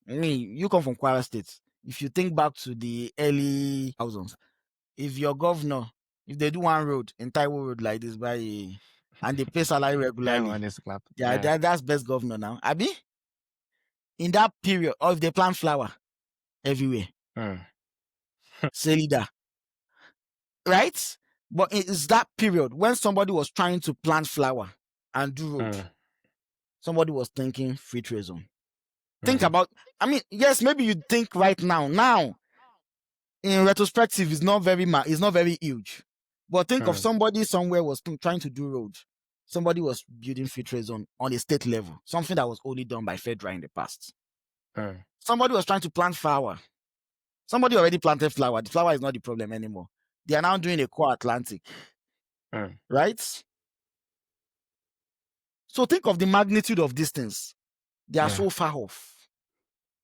I mean, you come from Kwara State. If you think back to the early thousands, if your governor, if they do one road, entire road like this and they pay salary regularly, everyone is clap. yeah, Yeah. that's best governor now. Abi, in that period, or if they plant flower everywhere, Mm, say leader, right? But it's that period when somebody was trying to plant flower and do road, mm, somebody was thinking free trade zone. Think mm, about, I mean, yes, maybe you think right now. Now, in retrospective, it's not very huge. But think of mm, somebody somewhere was trying to do road. Somebody was building free trade zone on a state level, something that was only done by federal in the past. mm, Somebody was trying to plant flower. Somebody already planted flower. The flower is not the problem anymore. They are now doing a core Atlantic, mm. right? So think of the magnitude of these things. They are Yeah. so far off.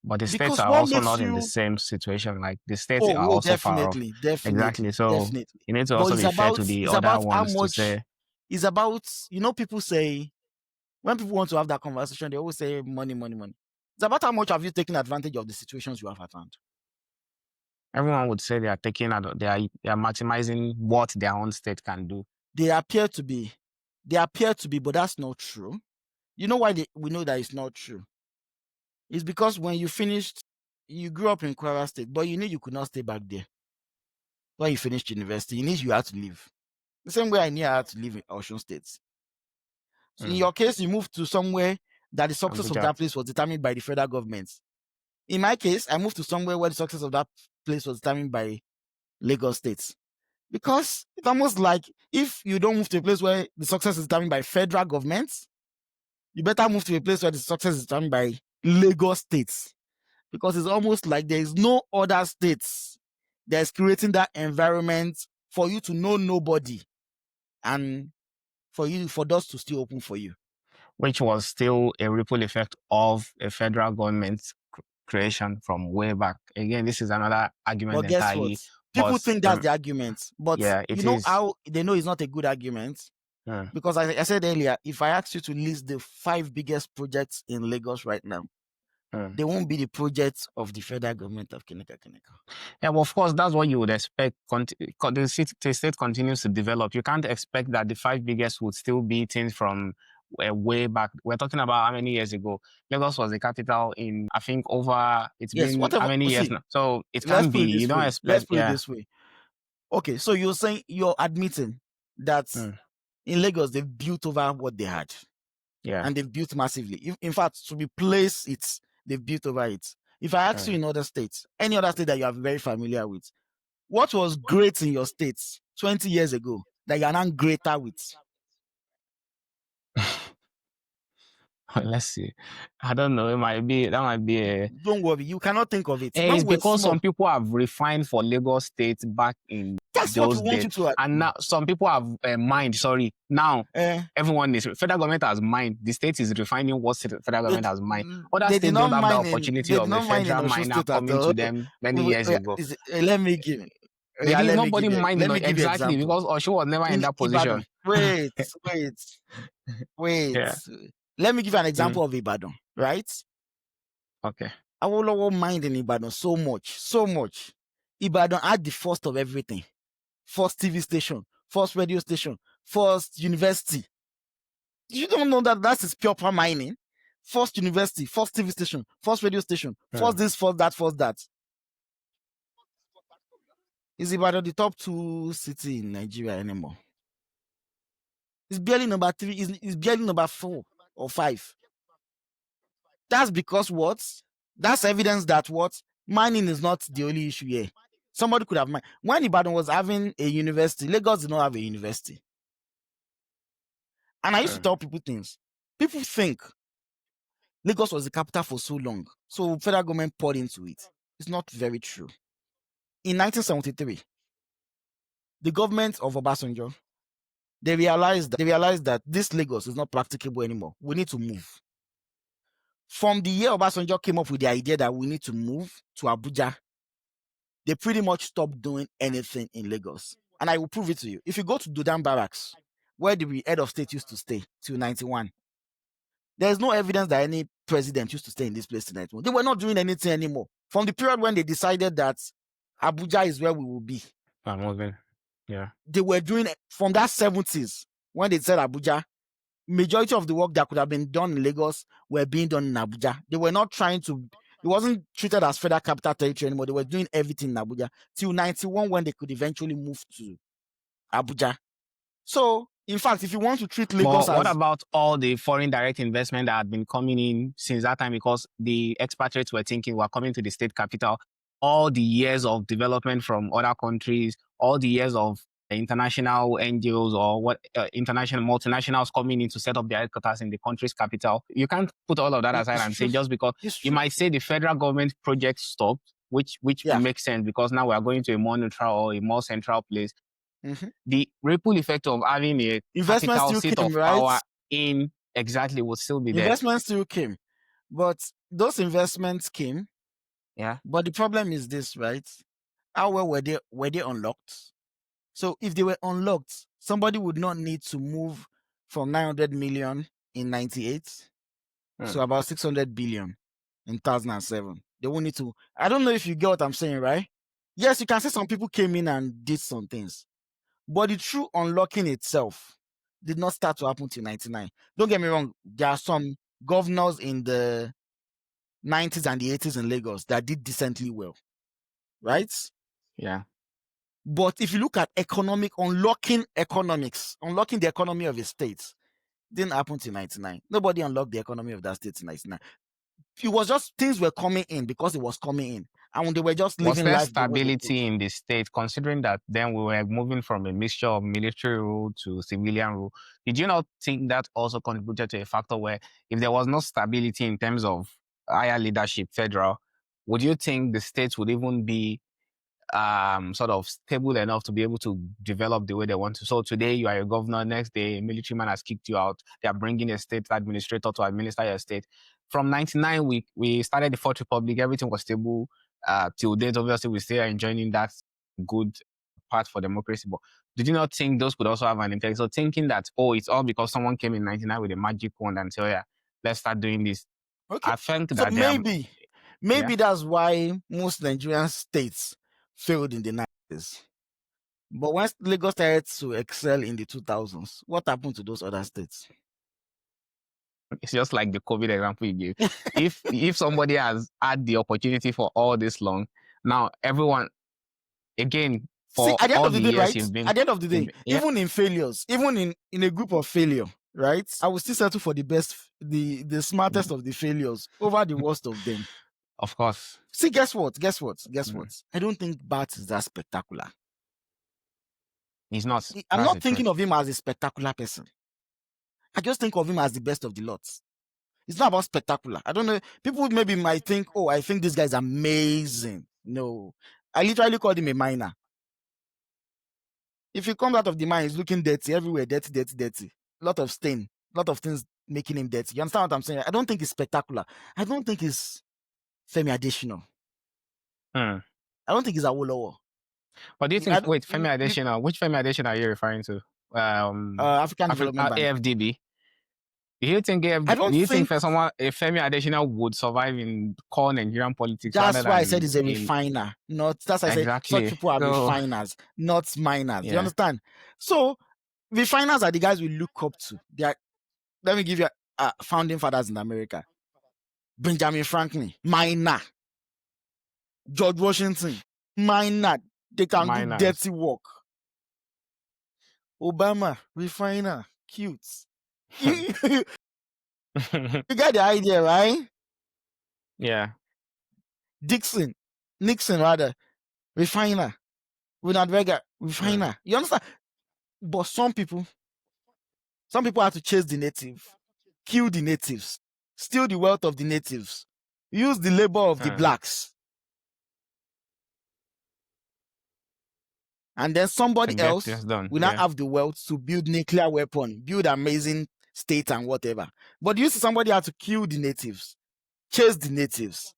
But the states Because are what also makes not in the you, same situation. Like, the states oh, are oh, also far off. definitely, Exactly. definitely, So definitely. you need to But also be fair to the it's other about how ones to much, say, it's about, people say, when people want to have that conversation, they always say money, money, money. It's about how much have you taken advantage of the situations you have at hand. everyone would say they are they are maximizing what their own state can do. They appear to be, but that's not true. You know why we know that it's not true? It's because when you grew up in Kwara State, but you knew you could not stay back there. When you finished university, you had to leave. The same way I knew I had to live in Ocean State. So in Mm. your case, you moved to somewhere that the success of Abuja. that place was determined by the federal government. In my case, I moved to somewhere where the success of that place was determined by Lagos State. Because it's almost like if you don't move to a place where the success is determined by federal government, you better move to a place where the success is determined by Lagos State. Because it's almost like there is no other states that is creating that environment for you to know nobody and for doors to still open for you. Which was still a ripple effect of a federal government creation from way back. Again, this is another argument But guess what? entirely, People but think that's the argument. But yeah, you it know is. how they know it's not a good argument? Mm, Because I said earlier, if I ask you to list the 5 biggest projects in Lagos right now, mm. they won't be the projects of the federal government of Keneka Keneka. Yeah, well, of course, that's what you would expect. The state continues to develop. You can't expect that the five biggest would still be things from way back. We're talking about how many years ago? Lagos was the capital in, I think, it's Yes, been how whatever. many years See, now? So it let's can't put be. it You this don't way. expect, yeah. Okay, so you're saying you're admitting that Mm. In Lagos, they've built over what they had. Yeah. And they've built massively. In fact, to replace it, they've built over it. If I ask you in other states, any other state that you are very familiar with, what was great in your states 20 years ago that you are now greater with? Let's see. I don't know. That might be a. Don't worry, you cannot think of it. It's When we're because small, some people have refined for Lagos State back in that's what those we want days, you to. and now some people have mined. Sorry, now everyone is federal government has mined. The state is refining what federal government has mined. Other They did states not don't have the mine in. opportunity They did of a not mine in federal Osun miner State at coming to all. them many years ago. Let me give. They Yeah, did let me nobody give you. mined Let me give you exactly example. because Osun was never in In that Ibadan, position. wait. Yeah. Let me give you an example of Ibadan, right? Okay. Awolowo mined in Ibadan so much. Ibadan had the first of everything. First TV station, first radio station, first university. You don't know that is pure mining? First university, first TV station, first radio station, first this, first that, first that. Is Ibadan the top 2 city in Nigeria anymore? It's barely number 3, it's barely number 4 or 5. That's because what? That's evidence that what? Mining is not the only issue here. Somebody could have mined. When Ibadan was having a university, Lagos did not have a university. And I used to tell people things. People think Lagos was the capital for so long, so federal government poured into it. It's not very true. In 1973, the government of Obasanjo, they realized that this Lagos is not practicable anymore. We need to move. From the year Obasanjo came up with the idea that we need to move to Abuja, they pretty much stopped doing anything in Lagos. And I will prove it to you. If you go to Dudan Barracks, where the head of state used to stay till 91, there's no evidence that any president used to stay in this place till 91. They were not doing anything anymore. From the period when they decided that Abuja is where we will be. Yeah. They were doing it from that 70s when they said Abuja. Majority of the work that could have been done in Lagos were being done in Abuja. They were not trying to, it wasn't treated as federal capital territory anymore. They were doing everything in Abuja till 91 when they could eventually move to Abuja. So, in fact, if you want to treat Lagos But what as... about all the foreign direct investment that had been coming in since that time? Because the expatriates were thinking we're coming to the state capital. All the years of development from other countries, all the years of international NGOs or international multinationals coming in to set up their headquarters in the country's capital. You can't put all of that aside and say just because you might say the federal government project stopped, which makes sense because now we are going to a more neutral or a more central place. The ripple effect of having a capital seat of power in exactly would still be there. Investments still came, but those investments came. Yeah. But the problem is this, right? How well were they unlocked? So if they were unlocked, somebody would not need to move from 900 million in 98 to about 600 billion in 2007. They won't need to. I don't know if you get what I'm saying, right? Yes, you can say some people came in and did some things, but the true unlocking itself did not start to happen till 99. Don't get me wrong. There are some governors in the 90s and the 80s in Lagos that did decently well, right? Yeah. But if you look at unlocking the economy of a state, didn't happen till 99. Nobody unlocked the economy of that state in 99. It was just things were coming in because it was coming in. And when they were just living life. Was there stability in the state, considering that then we were moving from a mixture of military rule to civilian rule? Did you not think that also contributed to a factor where if there was no stability in terms of higher leadership, federal, would you think the states would even be sort of stable enough to be able to develop the way they want to? So today you are a governor, next day a military man has kicked you out. They are bringing a state administrator to administer your state. From 99, we started the Fourth Republic. Everything was stable till date. Obviously, we still are enjoying that good part for democracy. But did you not think those could also have an impact? So thinking that, oh, it's all because someone came in 99 with a magic wand and said, oh, yeah, let's start doing this. Okay. I think so that maybe that's why most Nigerian states failed in the 90s. But once Lagos started to excel in the 2000s, what happened to those other states? It's just like the COVID example you gave. if somebody has had the opportunity for all this long, now everyone, again, See, for at the end all of the the day, years right? you've been, At the end of the day, yeah, even in failures, even in a group of failure, right? I will still settle for the best, the smartest of the failures over the worst of them. of course. See, guess what? Guess what? Guess what? Mm. I don't think Bart is that spectacular. He's not. I'm That's not the thinking truth. of him as a spectacular person. I just think of him as the best of the lots. It's not about spectacular. I don't know. People maybe might think, oh, I think this guy is amazing. No, I literally called him a minor. If he comes out of the mine, he's looking dirty everywhere, dirty, dirty, dirty. A lot of stain, a lot of things making him dirty. You understand what I'm saying? I don't think it's spectacular. I don't think it's Femi Adesina. Mm. I don't think it's Awolowo. But do you I think, don't, wait, Femi Adesina, which Femi Adesina are you referring to? African Development Bank. AFDB. Do you think I do don't you think think for someone a Femi Adesina would survive in core Nigerian politics rather that's why I said than he's a in refiner. Not that's why I say such exactly? people are So refiners, not miners. You yeah. understand? So refiners are the guys we look up to. They are, let me give you founding fathers in America. Benjamin Franklin, miner. George Washington, miner. They can do Miners. dirty work. Obama, refiner, cute. You get the idea, right? Yeah. Nixon rather, refiner. Ronald Reagan, Mm. refiner. You understand? But some people have to chase the native, kill the natives, steal the wealth of the natives, use the labor of the Mm. blacks. And then To somebody get this else done. will not Yeah. have the wealth to build nuclear weapon, build amazing state and whatever. But you see somebody had to kill the natives, chase the natives,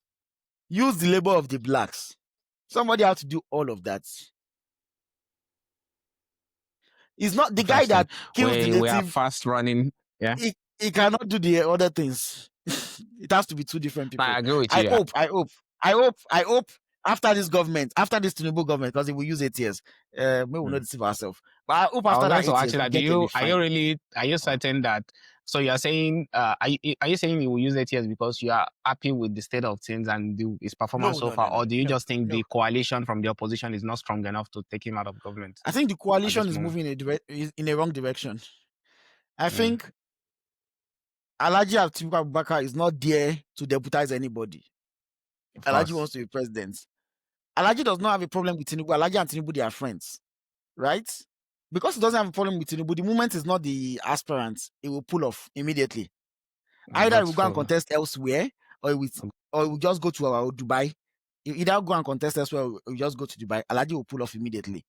use the labor of the blacks. Somebody had to do all of that. It's not the guy Interesting. that kills the We are native. fast running. Yeah. He cannot do the other things. It has to be two different No, I people. agree with I you. hope after this government, after this Tinubu government, because it will use 8 years, we will not Mm. deceive ourselves. But I hope I was after going that to 8 years, ask you we that. get a refine. Are you certain that? So you are saying, are you saying you will use 8 years because you are happy with the state of things and his performance No, so no, no, far, no, or do you no, just think no. the coalition from the opposition is not strong enough to take him out of government I think the at coalition this is moment? moving in a wrong direction. I Mm. think Alhaji Atiku Abubakar is not there to deputize anybody. Of Alhaji course. wants to be president. Alhaji does not have a problem with Tinubu. Alhaji and Tinubu, they are friends, right? Because he doesn't have a problem with Tinubu, the moment is not the aspirant, he will pull off immediately. Either he Vote will go and for. contest elsewhere, or he will just go to Dubai. He either go and contest elsewhere, or he will just go to Dubai. Alhaji will pull off immediately.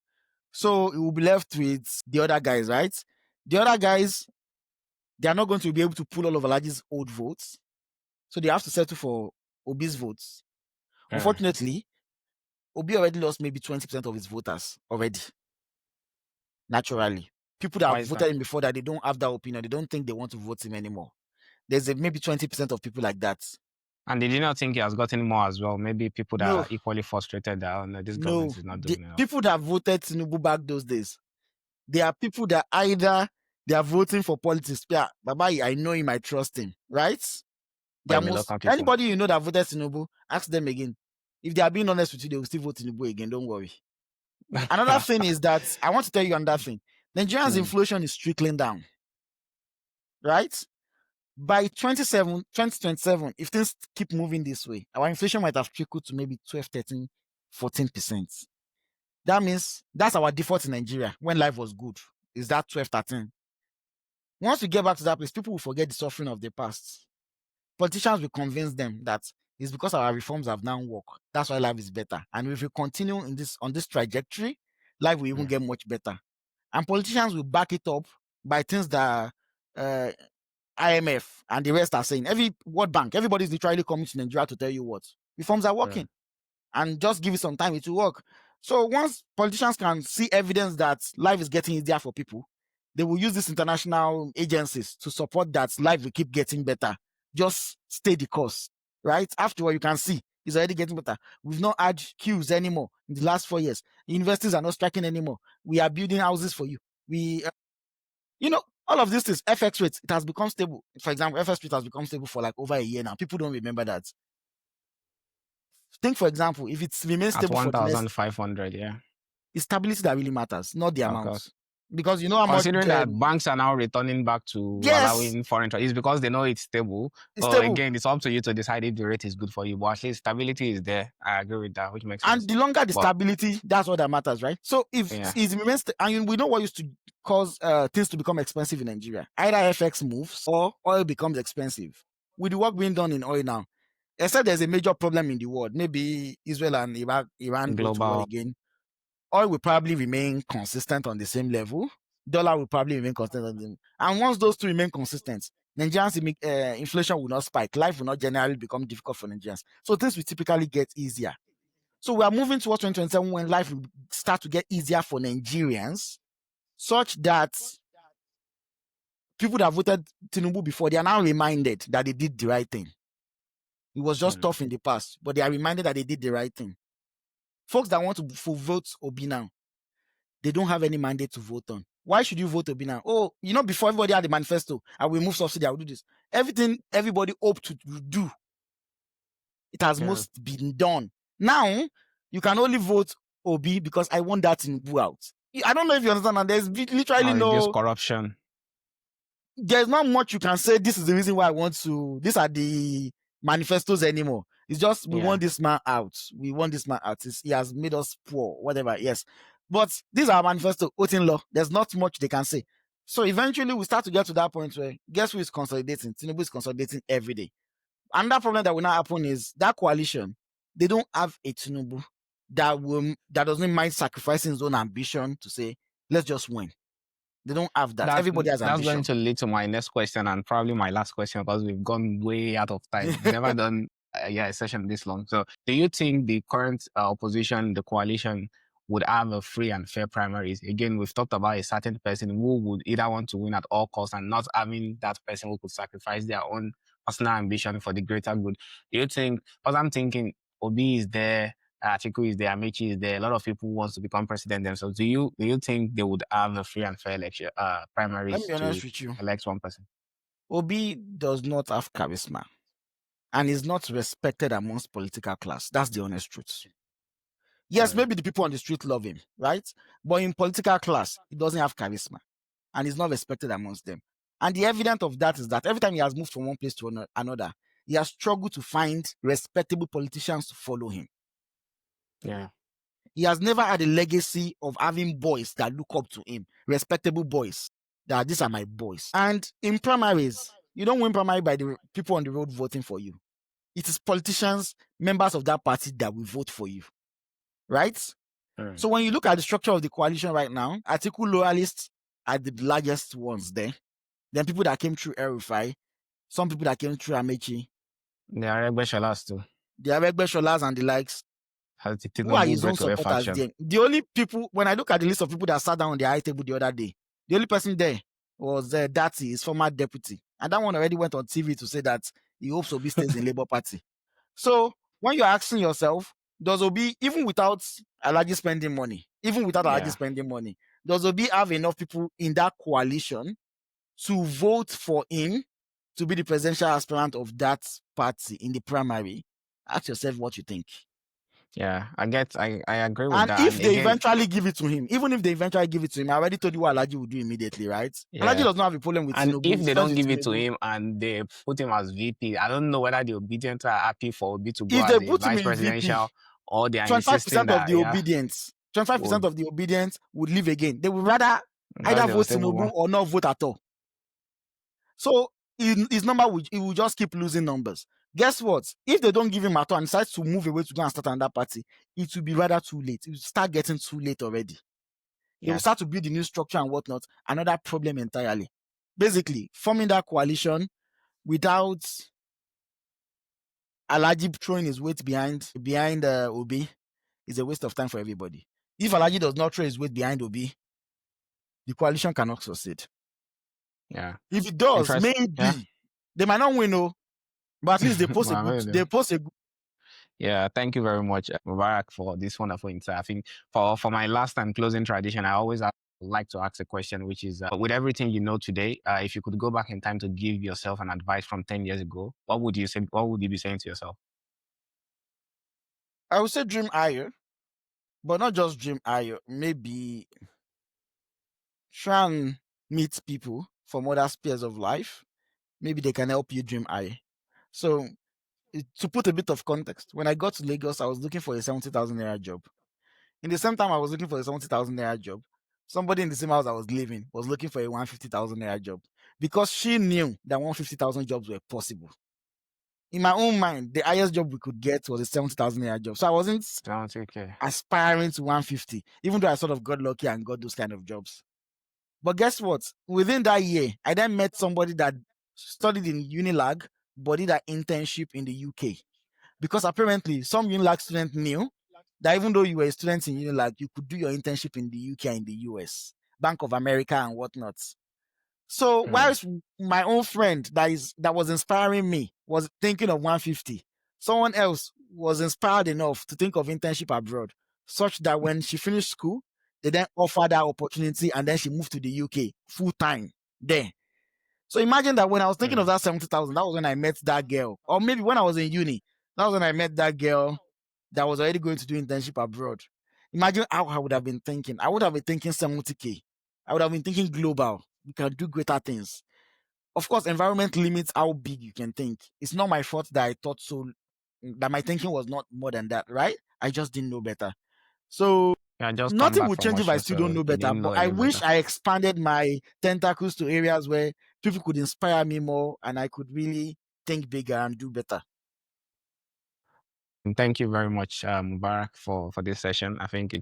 So he will be left with the other guys, right? The other guys, they are not going to be able to pull all of Alhaji's old votes. So they have to settle for Obi's votes. Mm. Unfortunately, Obi already lost maybe 20% of his voters already. Naturally. People that Why have is that? voted him before that, they don't have that opinion. They don't think they want to vote him anymore. There's maybe 20% of people like that. And did you not think he has gotten more as well? Maybe people that No, are equally frustrated that oh, no, this no. government is not The doing enough. people that voted Tinubu back those days, they are people that either they are voting for politics. Yeah, Baba, I know him, I trust him, right? They By are my most local people. anybody you know that voted Tinubu, ask them again. If they are being honest with you, they will still vote Tinubu again. Don't worry. Another thing is that I want to tell you another thing. Nigeria's Mm. inflation is trickling down, right? By 2027, if things keep moving this way, our inflation might have trickled to maybe 12, 13, 14%. That means that's our default in Nigeria when life was good. Is that 12, 13? Once we get back to that place, people will forget the suffering of the past. Politicians will convince them that it's because our reforms have now worked. That's why life is better. And if we continue on this trajectory, life will even Mm. get much better. And politicians will back it up by things that IMF and the rest are saying. Every World Bank, everybody's literally coming to Nigeria to tell you what reforms are Mm. working, and just give it some time, it will work. So once politicians can see evidence that life is getting easier for people, they will use these international agencies to support that life will keep getting better. Just stay the course, right? After all, you can see it's already getting better. We've not had queues anymore in the last 4 years. Universities are not striking anymore. We are building houses for you. All of this is FX rates. It has become stable. For example, FX rate has become stable for like over a year now. People don't remember that. Think, for example, if it remains At stable for the next 1,500, yeah. It's stability that really matters, not the Of amount. course. Because you know how much Considering that banks are now returning back to yes, allowing foreign trade, it's because they know it's stable. it's But stable. again, it's up to you to decide if the rate is good for you. But at least stability is there. I agree with that, which makes sense. And the longer the But stability, that's what that matters, right? So if yeah, it remains, and we know what used to cause things to become expensive in Nigeria, either FX moves or oil becomes expensive. With the work being done in oil now, except there's a major problem in the world, maybe Israel and Iran go to war global. again, oil will probably remain consistent on the same level. Dollar will probably remain consistent on the same. And once those two remain consistent, Nigerians inflation will not spike. Life will not generally become difficult for Nigerians. So things will typically get easier. So we are moving towards 2027 when life will start to get easier for Nigerians, such that people that voted Tinubu before, they are now reminded that they did the right thing. It was just tough in the past, but they are reminded that they did the right thing. Folks that want to vote Obi now, they don't have any mandate to vote on. Why should you vote Obi now? Oh, before everybody had the manifesto, I will remove subsidy, I will do this. Everything everybody hoped to do, it has most been done. Now, you can only vote Obi because I want that in out. I don't know if you understand, and there's literally Reduce corruption. There's not much you can say. This is the reason why I want to. These are the manifestos anymore. It's just we want this man out. We want this man out. He has made us poor, whatever. Yes, but these are manifesto voting law. There's not much they can say. So eventually we start to get to that point where guess who is consolidating? Tinubu is consolidating every day. Another problem that will not happen is that coalition. They don't have a Tinubu that doesn't mind sacrificing his own ambition to say let's just win. They don't have that. Everybody has That's ambition. going to lead to my next question and probably my last question because we've gone way out of time. We've never done a session this long. So do you think the current opposition, the coalition, would have a free and fair primaries? Again, we've talked about a certain person who would either want to win at all costs and not having that person who could sacrifice their own personal ambition for the greater good. Do you think, because I'm thinking Obi is there, Atiku is there, Amici is there. A lot of people want to become president themselves. Do you think they would have a free and fair election primaries Let me be honest to with you. elect one person? Obi does not have charisma and is not respected amongst political class. That's the honest truth. Yes, maybe the people on the street love him, right? But in political class, he doesn't have charisma and is not respected amongst them. And the evidence of that is that every time he has moved from one place to another, he has struggled to find respectable politicians to follow him. Yeah. He has never had a legacy of having boys that look up to him, respectable boys, that these are my boys. And in primaries, you don't win primary by the people on the road voting for you. It is politicians, members of that party that will vote for you, right? So when you look at the structure of the coalition right now, Atiku loyalists are the largest ones there. Then people that came through El-Rufai, some people that came through Amechi. They are Sholas too. They are Sholas and the likes. Who are his own supporters there? The only people, when I look at the list of people that sat down on the high table the other day, the only person there was Dati, his former deputy. And that one already went on TV to say that he hopes Obi stays in Labour Party. So when you're asking yourself, does Obi, even without Alhaji spending money, does Obi have enough people in that coalition to vote for him to be the presidential aspirant of that party in the primary? Ask yourself what you think. Yeah, I agree with and that. If they eventually give it to him, even if they eventually give it to him, I already told you what Alhaji will do immediately, right? Yeah. Alhaji does not have a problem with and Tinubu. if they don't give it to him and they put him as VP, I don't know whether the obedient are happy for Obi to go if as they a put him vice in presidential, or they are 25% insisting that of the obedience, 25% of the obedience would leave again. They would rather either vote Tinubu or not vote at all. So his number will just keep losing numbers. Guess what? If they don't give him at all and decides to move away to go and start another party, it will be rather too late. It will start getting too late already. They will start to build the new structure and whatnot. Another problem entirely. Basically, forming that coalition without Alhaji throwing his weight behind Obi is a waste of time for everybody. If Alhaji does not throw his weight behind Obi, the coalition cannot succeed. Yeah. If it does, maybe they might not win, no, but at least they post a good. Yeah, thank you very much, Mubarak, for this wonderful insight. I think for my last and closing tradition, I always like to ask a question, which is, with everything you know today, if you could go back in time to give yourself an advice from 10 years ago, what would you say? What would you be saying to yourself? I would say dream higher. But not just dream high, maybe try and meet people from other spheres of life. Maybe they can help you dream high. So to put a bit of context, when I got to Lagos, I was looking for a 70,000 naira job. In the same time I was looking for a 70,000 naira job, somebody in the same house I was living was looking for a 150,000 naira job because she knew that 150,000 jobs were possible. In my own mind, the highest job we could get was a 70,000 naira job. So I wasn't 70K. aspiring to 150, even though I sort of got lucky and got those kind of jobs. But guess what? Within that year, I then met somebody that studied in Unilag, but did an internship in the UK. Because apparently some Unilag student knew that even though you were a student in Unilag, you could do your internship in the UK and the US, Bank of America and whatnot. So whilst my own friend that was inspiring me was thinking of 150, someone else was inspired enough to think of internship abroad, such that when she finished school, they then offered that opportunity and then she moved to the UK full time there. So imagine that when I was thinking of that 70,000, that was when I met that girl. Or maybe when I was in uni, that was when I met that girl that was already going to do internship abroad. Imagine how I would have been thinking. I would have been thinking 70K. I would have been thinking global. We can do greater things. Of course, environment limits how big you can think. It's not my fault that I thought so, that my thinking was not more than that, right? I just didn't know better. So Yeah, just come nothing back would from change if I Osho, still don't so know you better. didn't know But I any wish better. I expanded my tentacles to areas where people could inspire me more and I could really think bigger and do better. And thank you very much, Mubarak, for this session. I think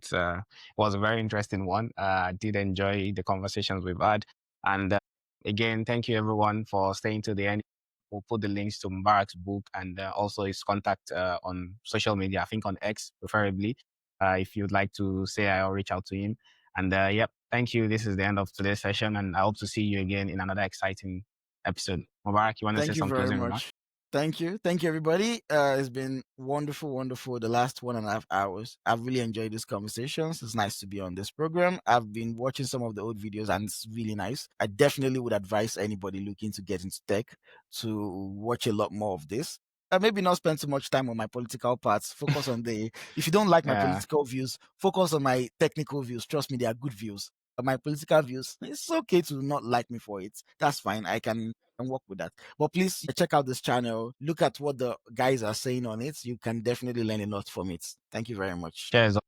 was a very interesting one. I did enjoy the conversations we've had. And again, thank you everyone for staying to the end. We'll put the links to Mubarak's book and also his contact on social media, I think on X preferably, if you'd like to say or reach out to him. And yep, thank you. This is the end of today's session, and I hope to see you again in another exciting episode. Mubarak, you want to say Thank you some very closing remarks? much. Thank you. Thank you, everybody. It's been wonderful, wonderful the last 1.5 hours. I've really enjoyed these conversations. It's nice to be on this program. I've been watching some of the old videos and it's really nice. I definitely would advise anybody looking to get into tech to watch a lot more of this. Maybe not spend too much time on my political parts. Focus on if you don't like my Yeah. political views, focus on my technical views. Trust me, they are good views. My political views, it's okay to not like me for it. That's fine. I can work with that. But please check out this channel. Look at what the guys are saying on it. You can definitely learn a lot from it. Thank you very much. Cheers.